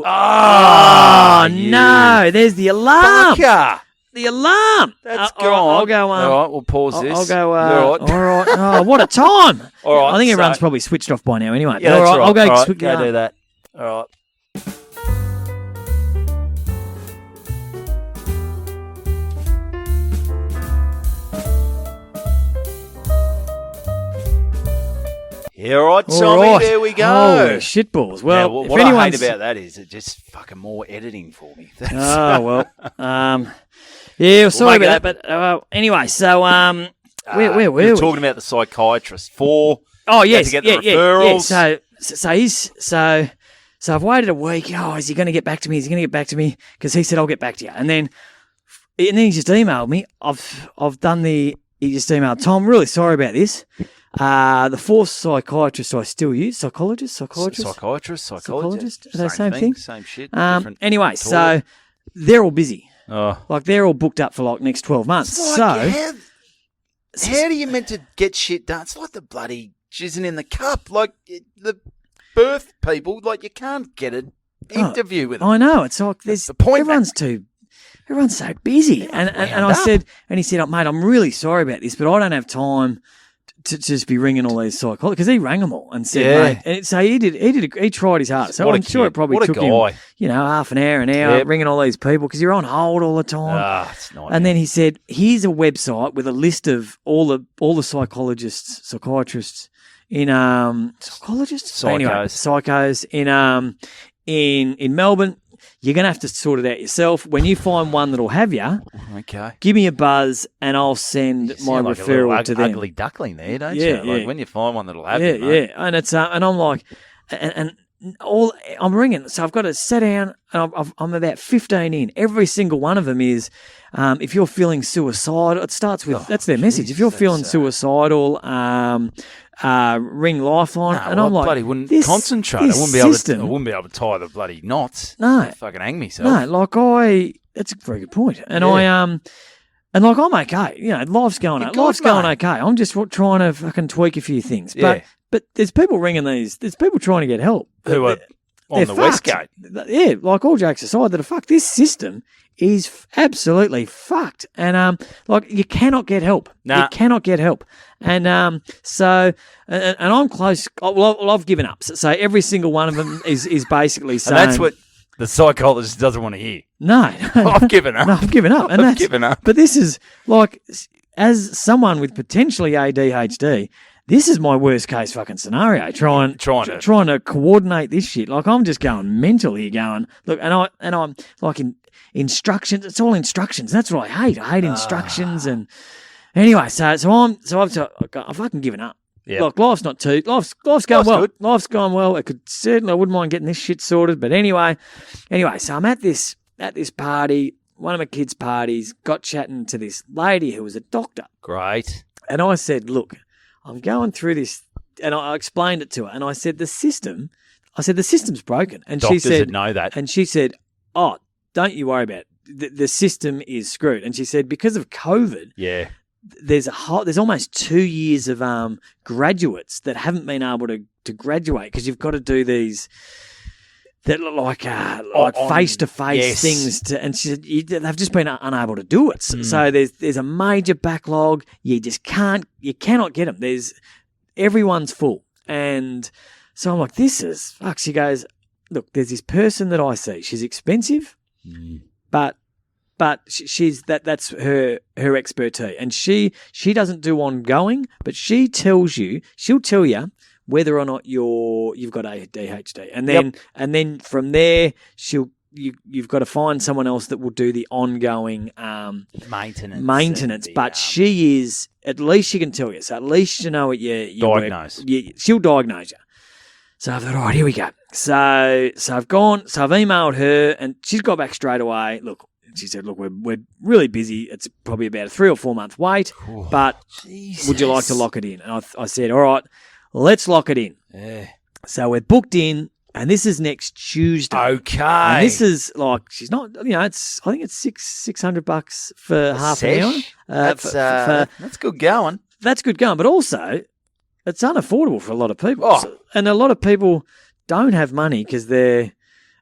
Speaker 3: no, there's the alarm.
Speaker 2: Fucker.
Speaker 3: The alarm.
Speaker 2: That's gone.
Speaker 3: I'll go.
Speaker 2: All right, we'll pause this.
Speaker 3: I'll go.
Speaker 2: All right.
Speaker 3: All right. Oh, what a time.
Speaker 2: All right.
Speaker 3: I think everyone's probably switched off by now anyway.
Speaker 2: Yeah,
Speaker 3: all
Speaker 2: that's
Speaker 3: right.
Speaker 2: right.
Speaker 3: I'll go.
Speaker 2: All right, go do that. All right. Yeah, all right, Tommy, there we go.
Speaker 3: Holy shitballs. Well,
Speaker 2: what I hate about that is it just fucking more editing for me.
Speaker 3: Well, sorry about that. But anyway, so where were we?
Speaker 2: Talking about the psychiatrist. 4.
Speaker 3: Oh yes,
Speaker 2: to get the referrals.
Speaker 3: Yeah. So I've waited a week. Oh, is he going to get back to me? Is he going to get back to me? Because he said I'll get back to you. And then he just emailed me. He just emailed, Tom, really sorry about this. The 4 psychiatrists I still use, psychologist. Are they the same thing?
Speaker 2: Same shit.
Speaker 3: Anyway, so they're all busy. Like they're all booked up for next 12 months.
Speaker 2: How are you meant to get shit done? It's like the bloody jizzing in the cup. Like the birth people, you can't get an interview with them.
Speaker 3: I know. It's like everyone's so busy. And I said, and he said, mate, I'm really sorry about this, but I don't have time to just be ringing all these psychologists, because he rang them all and said, mate, and so he tried his hardest. So I'm sure it probably took him, half an hour ringing all these people, because you're on hold all the time.
Speaker 2: It's not.
Speaker 3: And then he said, here's a website with a list of all the psychiatrists in psychos in Melbourne. you're going to have to sort it out yourself. When you find one that'll have you,
Speaker 2: Okay.
Speaker 3: give me a buzz and I'll send my
Speaker 2: Sound like a
Speaker 3: referral
Speaker 2: little
Speaker 3: to them.
Speaker 2: ugly duckling there, don't
Speaker 3: Yeah,
Speaker 2: you? Like
Speaker 3: yeah.
Speaker 2: when you find one that'll have
Speaker 3: Yeah,
Speaker 2: you, mate.
Speaker 3: yeah. And it's and I'm like, and all I'm ringing, so I've got to sit down, and I'm about 15 in. Every single one of them is, if you're feeling suicidal, it starts with that's their message. If you're feeling suicidal, ring Lifeline,
Speaker 2: No,
Speaker 3: and
Speaker 2: well,
Speaker 3: I'm like,
Speaker 2: bloody wouldn't
Speaker 3: this,
Speaker 2: concentrate. I
Speaker 3: this
Speaker 2: wouldn't be able to.
Speaker 3: system,
Speaker 2: I wouldn't be able to tie the bloody knots.
Speaker 3: No.
Speaker 2: I'd fucking hang myself.
Speaker 3: No, like that's a very good point. And and like I'm okay. You know, life's going
Speaker 2: You're
Speaker 3: okay. Life's
Speaker 2: good,
Speaker 3: going
Speaker 2: mate.
Speaker 3: okay. I'm just trying to fucking tweak a few things.
Speaker 2: Yeah.
Speaker 3: But there's people ringing these. There's people trying to get help.
Speaker 2: Who are on
Speaker 3: They're
Speaker 2: the
Speaker 3: fucked.
Speaker 2: Westgate?
Speaker 3: Yeah, like all jokes aside, that are fucked. This system is absolutely fucked, and like you cannot get help.
Speaker 2: Nah.
Speaker 3: You cannot get help, and so and I'm close. Well, I've given up. So every single one of them is basically saying
Speaker 2: And that's what the psychologist doesn't want to hear.
Speaker 3: No,
Speaker 2: I've given up.
Speaker 3: No, I've given up, and
Speaker 2: I've
Speaker 3: that's
Speaker 2: given up.
Speaker 3: But this is like, as someone with potentially ADHD. This is my worst case fucking scenario. Trying to coordinate this shit. Like I'm just going mental here. Going look, and I'm like in instructions. It's all instructions. That's what I hate. I hate instructions. And anyway, I've fucking given up.
Speaker 2: Yep.
Speaker 3: Look, life's going well.
Speaker 2: Good.
Speaker 3: Life's going well. I wouldn't mind getting this shit sorted. But anyway, so I'm at this party, one of my kids' parties. Got chatting to this lady who was a doctor.
Speaker 2: Great.
Speaker 3: And I said, look, I'm going through this, and I explained it to her, and I said, the system's broken. And
Speaker 2: Doctors
Speaker 3: she said,
Speaker 2: would know that.
Speaker 3: and she said, oh, don't you worry about it. The system is screwed. And she said, because of COVID,
Speaker 2: Yeah.
Speaker 3: there's almost 2 years of graduates that haven't been able to graduate because you've got to do these that look like face-to-face
Speaker 2: yes.
Speaker 3: things, and she said they've just been unable to do it. So there's a major backlog. You cannot get them. Everyone's full, and so I'm like, this is fuck. She goes, look, there's this person that I see. She's expensive, but she's that's her expertise, and she doesn't do ongoing, but she'll tell you whether or not you've got ADHD, and then from there you've got to find someone else that will do the ongoing maintenance. But she is, at least she can tell you, so at least you know what you
Speaker 2: diagnose.
Speaker 3: She'll diagnose you. So I thought, all right, here we go. So I've emailed her, and she's got back straight away. Look, she said, look, we're really busy. It's probably about a 3 or 4 month wait, but would you like to lock it in? And I said, all right, let's lock it in.
Speaker 2: Yeah.
Speaker 3: So we're booked in, and this is next Tuesday.
Speaker 2: Okay.
Speaker 3: And this is like, she's not, I think it's $600 for half an hour.
Speaker 2: That's good going.
Speaker 3: That's good going, but also it's unaffordable for a lot of people.
Speaker 2: Oh.
Speaker 3: And a lot of people don't have money because they're,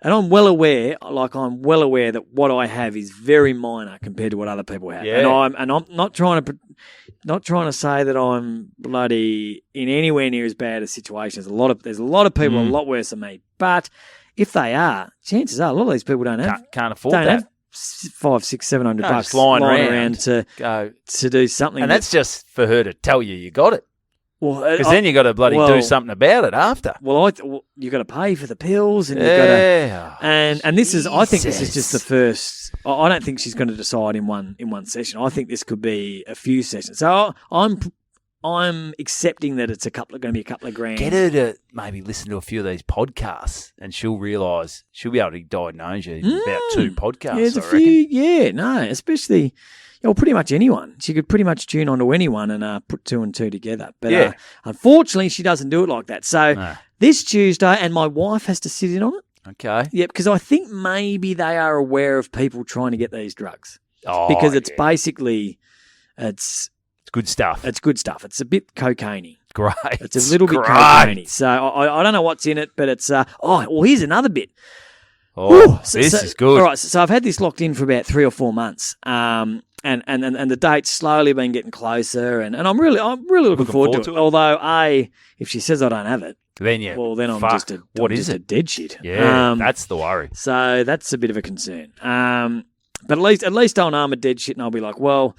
Speaker 3: and I'm well aware that what I have is very minor compared to what other people have.
Speaker 2: Yeah.
Speaker 3: And I'm not trying to say that I'm bloody in anywhere near as bad a situation. There's a lot of people a lot worse than me. But if they are, chances are a lot of these people don't
Speaker 2: Can't afford that.
Speaker 3: have $500, $600 $700
Speaker 2: just lying around
Speaker 3: to
Speaker 2: Go.
Speaker 3: to do something.
Speaker 2: And that's just for her to tell you got it.
Speaker 3: well,
Speaker 2: Because then you got to bloody do something about it after.
Speaker 3: Well, you got to pay for the pills, and you got to.
Speaker 2: Yeah.
Speaker 3: And this is, I think this is
Speaker 2: Jesus.
Speaker 3: just the first. I don't think she's going to decide in one session. I think this could be a few sessions. So I'm accepting that it's going to be a couple of grand.
Speaker 2: Get her to maybe listen to a few of these podcasts, and she'll realise she'll be able to diagnose you in about 2 podcasts.
Speaker 3: Yeah, there's a
Speaker 2: I reckon.
Speaker 3: few. Yeah, no, especially. Well, pretty much anyone. She could pretty much tune on to anyone and put 2 and 2 together. But unfortunately, she doesn't do it like that. So this Tuesday, and my wife has to sit in on it.
Speaker 2: Okay.
Speaker 3: Yeah, because I think maybe they are aware of people trying to get these drugs.
Speaker 2: Oh,
Speaker 3: Because it's
Speaker 2: yeah.
Speaker 3: basically, it's
Speaker 2: good stuff.
Speaker 3: It's good stuff. It's a bit cocaine-y.
Speaker 2: Great.
Speaker 3: It's a little bit
Speaker 2: Great.
Speaker 3: cocaine-y. So I don't know what's in it, but it's here's another bit.
Speaker 2: Oh, this is good.
Speaker 3: All right, so I've had this locked in for about 3 or 4 months. And the date's slowly been getting closer, and I'm really looking forward to it. Although if she says I don't have it,
Speaker 2: then
Speaker 3: I'm
Speaker 2: fuck.
Speaker 3: just a dead shit.
Speaker 2: Yeah, that's the worry.
Speaker 3: So that's a bit of a concern. But at least I'll know I'm a dead shit, and I'll be like, well,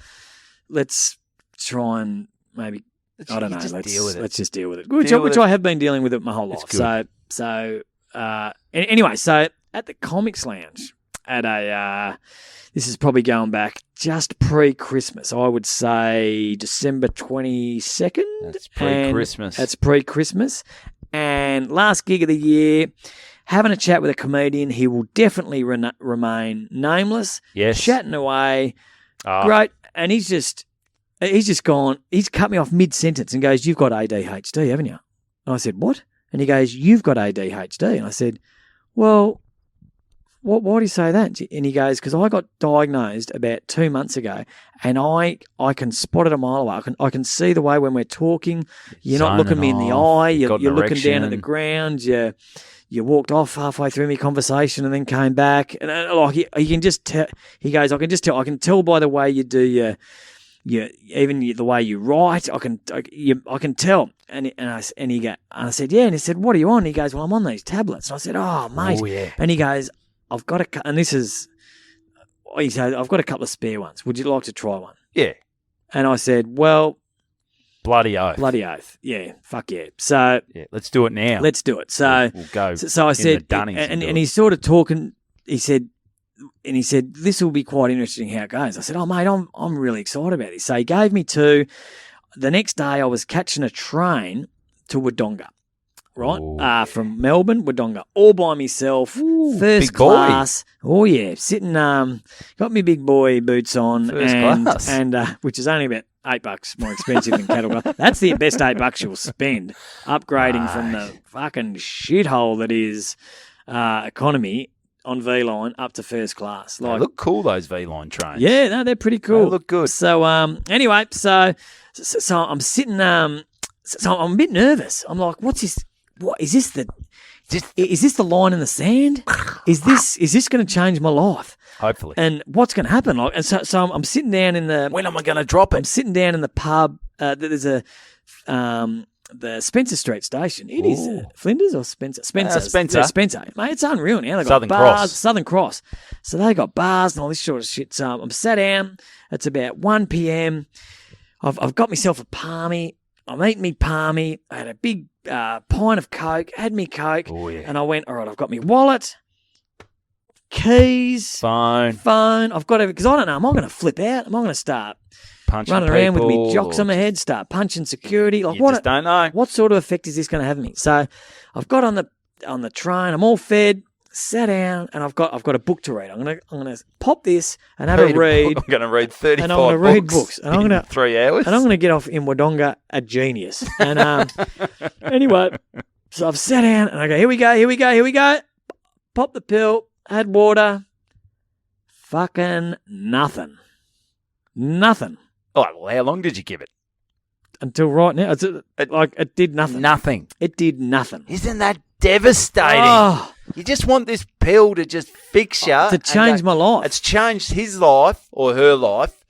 Speaker 3: let's try and maybe
Speaker 2: deal with it.
Speaker 3: Let's just deal with it. Which I have been dealing with it my whole life.
Speaker 2: good.
Speaker 3: So anyway, so at the Comics Lounge at a. This is probably going back just pre-Christmas. I would say December 22nd.
Speaker 2: That's pre-Christmas.
Speaker 3: That's pre-Christmas. And last gig of the year, having a chat with a comedian. He will definitely remain nameless.
Speaker 2: Yes.
Speaker 3: Chatting away. Great. And he's just gone, he's cut me off mid-sentence and goes, "You've got ADHD, haven't you?" And I said, "What?" And he goes, "You've got ADHD." And I said, "Well, why do you say that?" And he goes, "Because I got diagnosed about 2 months ago, and I can spot it a mile away. I can see the way when we're talking. You're not looking me in the eye. You're looking down at the ground. You walked off halfway through my conversation and then came back. And like he can just tell. He goes, I can tell by the way you do even the way you write. I can tell." And I said, "Yeah." And he said, "What are you on?" He goes, "Well, I'm on these tablets." And I said, "Oh, mate."
Speaker 2: Oh, yeah.
Speaker 3: And he goes, "I've got he said, "I've got a couple of spare ones. Would you like to try one?"
Speaker 2: Yeah.
Speaker 3: And I said, "Well,
Speaker 2: Bloody oath.
Speaker 3: bloody oath. Yeah, fuck yeah." So
Speaker 2: Yeah, let's do it now.
Speaker 3: let's do it. So
Speaker 2: We'll go.
Speaker 3: So I
Speaker 2: in
Speaker 3: said,
Speaker 2: the Dunnings
Speaker 3: and
Speaker 2: do
Speaker 3: and
Speaker 2: it.
Speaker 3: he's sort of talking. He said, "This will be quite interesting how it goes." I said, "Oh, mate, I'm really excited about this." So he gave me two. The next day, I was catching a train to Wodonga, right? From Melbourne, Wodonga, all by myself, first
Speaker 2: big boy.
Speaker 3: class. Oh yeah, sitting. Got me big boy boots on,
Speaker 2: First class.
Speaker 3: and which is only about $8 more expensive than cattle class. That's the best $8 you'll spend upgrading from the fucking shithole that is economy on V-line up to first class.
Speaker 2: They look cool, those V-line trains.
Speaker 3: Yeah, no, they're pretty cool.
Speaker 2: They look good.
Speaker 3: So anyway, so I'm sitting so I'm a bit nervous. I'm like, what's this? What is this? Is this the line in the sand? Is this going to change my life?
Speaker 2: Hopefully.
Speaker 3: And what's going to happen? Like, and so I'm sitting down in the.
Speaker 2: When am I going to drop
Speaker 3: I'm
Speaker 2: it?
Speaker 3: sitting down in the pub. There's the Spencer Street station. It is Flinders or Spencer? Spencer.
Speaker 2: Spencer.
Speaker 3: Yeah, Spencer. Mate, it's unreal now. They've got
Speaker 2: Southern
Speaker 3: bars,
Speaker 2: Cross.
Speaker 3: Southern Cross. So they got bars and all this sort of shit. So I'm sat down. It's about 1 p.m. I've got myself a palmy. I'm eating me palmy. I had a big pint of Coke. Had me Coke.
Speaker 2: Oh, yeah.
Speaker 3: And I went, all right, I've got my wallet, keys,
Speaker 2: Phone.
Speaker 3: I've got everything. Because I don't know, am I going to flip out? Am I going to start
Speaker 2: Punching
Speaker 3: running around with me
Speaker 2: people,
Speaker 3: jocks
Speaker 2: or
Speaker 3: on my head, start punching security? Like
Speaker 2: You just don't know.
Speaker 3: what sort of effect is this going to have on me? So I've got on the train. I'm all fed. Sat down, and I've got a book to read. I'm gonna pop this and have a read.
Speaker 2: I'm going to read 35
Speaker 3: And I'm gonna read
Speaker 2: books
Speaker 3: books, and I'm
Speaker 2: in
Speaker 3: gonna-
Speaker 2: 3 hours.
Speaker 3: And I'm going to get off in Wodonga a genius. And anyway, so I've sat down and I go, here we go. Pop the pill, had water. Fucking nothing. Nothing.
Speaker 2: Oh, well, how long did you give it?
Speaker 3: Until right now. It did nothing.
Speaker 2: Nothing.
Speaker 3: It did nothing.
Speaker 2: Isn't that devastating?
Speaker 3: Oh,
Speaker 2: You just want this pill to just fix you.
Speaker 3: to change my life.
Speaker 2: It's changed his life or her life.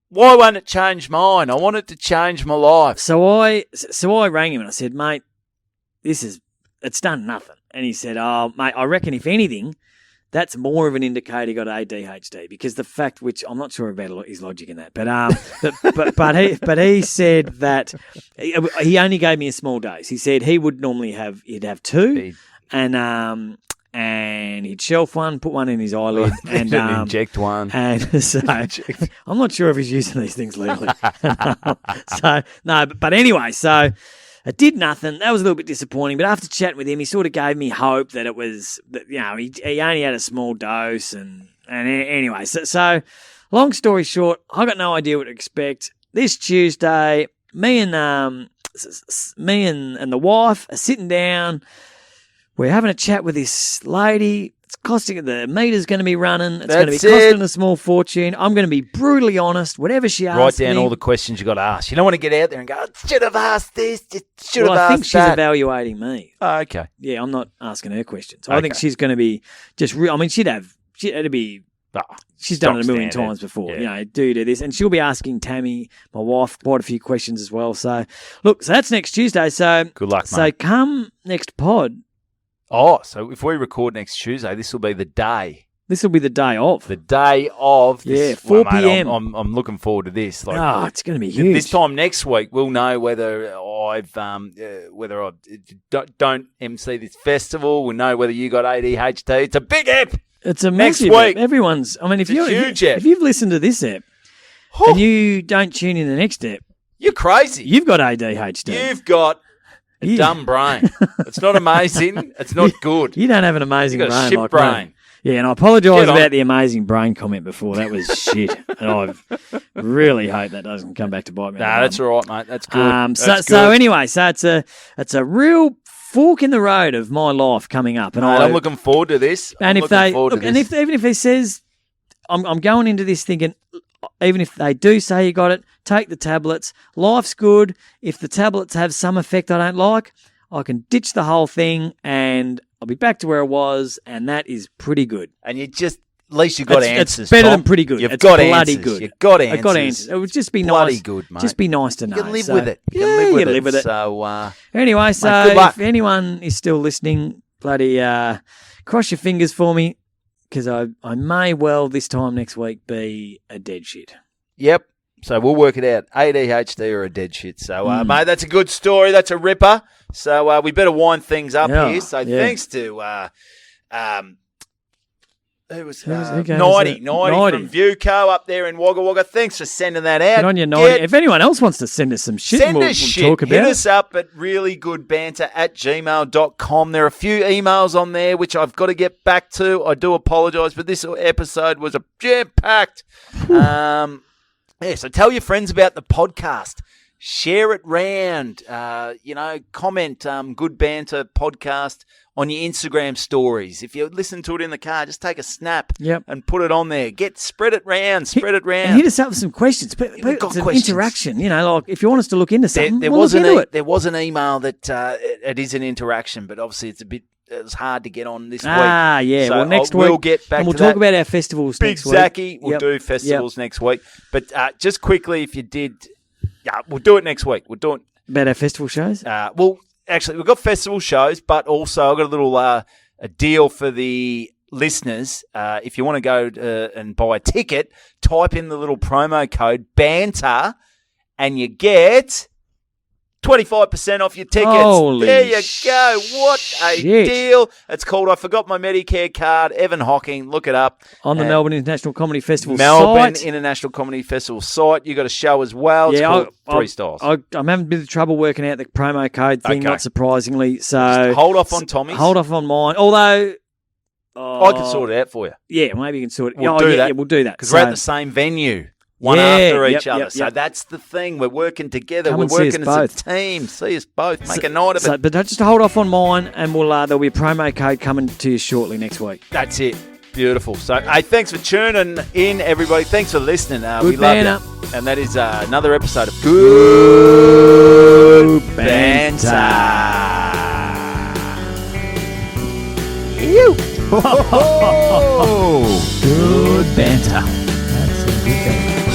Speaker 2: Why won't it change mine? I want it to change my life.
Speaker 3: So I rang him and I said, mate, it's done nothing. And he said, oh, mate, I reckon if anything, that's more of an indicator he got ADHD, because the fact, which I'm not sure about his logic in that, but he said that he only gave me a small dose. He said he would normally he'd have two, and he'd shelf one, put one in his eyelid, and
Speaker 2: inject one.
Speaker 3: And so I'm not sure if he's using these things legally. So no, but anyway, so it did nothing. That was a little bit disappointing. But after chatting with him, he sort of gave me hope that it was that he only had a small dose, and anyway, so long story short, I got no idea what to expect. This Tuesday, me and the wife are sitting down. We're having a chat with this lady. It's costing, the meter's going to be running. It's going to be costing a small fortune. I'm going to be brutally honest. Whatever she asks
Speaker 2: Write down
Speaker 3: me,
Speaker 2: all the questions you got to ask. You don't want to get out there and go, I should have asked this, should have
Speaker 3: well, I
Speaker 2: asked
Speaker 3: think she's
Speaker 2: that.
Speaker 3: evaluating me.
Speaker 2: Oh, okay.
Speaker 3: Yeah, I'm not asking her questions. I think she's going to be just real. I mean, it'd be. She's done it a million times before.
Speaker 2: Yeah.
Speaker 3: Do this. And she'll be asking Tammy, my wife, quite a few questions as well. So, look, so that's next Tuesday. So,
Speaker 2: Good luck,
Speaker 3: so
Speaker 2: mate.
Speaker 3: come next pod.
Speaker 2: Oh, so if we record next Tuesday, this will be the day
Speaker 3: This will be the day of.
Speaker 2: The day of. This,
Speaker 3: 4
Speaker 2: mate,
Speaker 3: p.m.
Speaker 2: I'm looking forward to this.
Speaker 3: It's going to be huge.
Speaker 2: This time next week, we'll know whether I don't MC this festival. We'll know whether you got ADHD. It's a big ep.
Speaker 3: It's a
Speaker 2: Next
Speaker 3: massive
Speaker 2: week.
Speaker 3: app. Everyone's. I mean,
Speaker 2: It's a huge app.
Speaker 3: if you've listened to this app and you don't tune in the next app,
Speaker 2: You're crazy.
Speaker 3: you've got ADHD.
Speaker 2: You've got a dumb brain. It's not amazing. It's not good.
Speaker 3: You don't have an amazing
Speaker 2: You've got a
Speaker 3: brain
Speaker 2: shit
Speaker 3: like
Speaker 2: brain.
Speaker 3: me. Yeah, and I apologise
Speaker 2: Get on.
Speaker 3: about the amazing brain comment before. That was shit. And I really hope that doesn't come back to bite me.
Speaker 2: Nah, that's all right, mate. That's good.
Speaker 3: So anyway, it's a real fork in the road of my life coming up, and
Speaker 2: Mate, I'm looking forward to this.
Speaker 3: And if even if it says, I'm going into this thinking, even if they do say you got it, take the tablets. Life's good. If the tablets have some effect I don't like, I can ditch the whole thing and I'll be back to where I was, and that is pretty good.
Speaker 2: And at least you've got answers.
Speaker 3: It's better
Speaker 2: Tom.
Speaker 3: than pretty good.
Speaker 2: You've
Speaker 3: It's
Speaker 2: got
Speaker 3: bloody
Speaker 2: answers.
Speaker 3: good.
Speaker 2: You've got answers.
Speaker 3: I've got answers. It would just be
Speaker 2: bloody
Speaker 3: nice.
Speaker 2: good, mate.
Speaker 3: Just be nice to know.
Speaker 2: You can live
Speaker 3: So-
Speaker 2: with it. You
Speaker 3: Yeah,
Speaker 2: can
Speaker 3: you
Speaker 2: live
Speaker 3: live
Speaker 2: with it.
Speaker 3: with it.
Speaker 2: So,
Speaker 3: Anyway, so
Speaker 2: good luck.
Speaker 3: if anyone is still listening, bloody cross your fingers for me, because I may well this time next week be a dead shit.
Speaker 2: yep. So we'll work it out. ADHD or a dead shit. So,
Speaker 3: Hmm.
Speaker 2: mate, that's a good story. That's a ripper. So we better wind things up
Speaker 3: Yeah,
Speaker 2: here. So
Speaker 3: yeah.
Speaker 2: thanks to who was
Speaker 3: Who goes
Speaker 2: 90
Speaker 3: it?
Speaker 2: from Viewco up there in Wagga Wagga. Thanks for sending that out.
Speaker 3: Good on you, 90. If anyone else wants to send us some shit,
Speaker 2: Send
Speaker 3: we'll
Speaker 2: us shit.
Speaker 3: talk about
Speaker 2: Hit
Speaker 3: it.
Speaker 2: us up at reallygoodbanter@gmail.com. There are a few emails on there which I've got to get back to. I do apologise, but this episode was a jam-packed. So tell your friends about the podcast. Share it round. Comment Good Banter podcast on your Instagram stories. If you listen to it in the car, just take a snap
Speaker 3: Yep.
Speaker 2: and put it on there. Spread it round.
Speaker 3: And hit us up with some questions.
Speaker 2: We've got
Speaker 3: It's an
Speaker 2: questions.
Speaker 3: interaction. Like if you want us to look into something,
Speaker 2: There
Speaker 3: we'll
Speaker 2: was
Speaker 3: look into it.
Speaker 2: there was an email that it is an interaction, but obviously it was hard to get on this week.
Speaker 3: Yeah.
Speaker 2: So
Speaker 3: well, next week
Speaker 2: we'll get back
Speaker 3: and we'll
Speaker 2: to
Speaker 3: talk
Speaker 2: that.
Speaker 3: about our festivals
Speaker 2: Big
Speaker 3: next week.
Speaker 2: Zachy. We'll
Speaker 3: Yep.
Speaker 2: do festivals next week. But just quickly, if you did, we'll do it next week. We'll do it.
Speaker 3: About our festival shows.
Speaker 2: Actually, we've got festival shows, but also I've got a little a deal for the listeners. If you want to go and buy a ticket, type in the little promo code BANTER and you get 25% off your tickets.
Speaker 3: Holy
Speaker 2: there you go. What a
Speaker 3: shit.
Speaker 2: deal. It's called I Forgot My Medicare Card. Evan Hocking. Look it up.
Speaker 3: On the Melbourne International Comedy Festival
Speaker 2: Melbourne
Speaker 3: site.
Speaker 2: International Comedy Festival site. You got a show as well. It's called Three Styles.
Speaker 3: I'm having a bit of trouble working out the promo code thing,
Speaker 2: Okay.
Speaker 3: not surprisingly. So
Speaker 2: Just hold off on Tommy's.
Speaker 3: Hold off on mine. Although
Speaker 2: I can sort it out for you.
Speaker 3: Yeah, maybe you can sort it.
Speaker 2: We'll
Speaker 3: Oh,
Speaker 2: do
Speaker 3: yeah,
Speaker 2: that.
Speaker 3: yeah, we'll do that.
Speaker 2: Because we're at the same venue. One
Speaker 3: Yeah,
Speaker 2: after each
Speaker 3: yep,
Speaker 2: other.
Speaker 3: yep,
Speaker 2: So
Speaker 3: yep.
Speaker 2: that's the thing. We're working together.
Speaker 3: Come
Speaker 2: We're
Speaker 3: and see us
Speaker 2: working as
Speaker 3: both.
Speaker 2: a team. See us both. Make a night of it.
Speaker 3: But just hold off on mine, and there'll be a promo code coming to you shortly next week.
Speaker 2: That's it. Beautiful. So, hey, thanks for tuning in, everybody. Thanks for listening.
Speaker 3: Good
Speaker 2: we love
Speaker 3: banter.
Speaker 2: you. And that is another episode of Good Banter.
Speaker 1: Ew. Good banter. That's a good banter.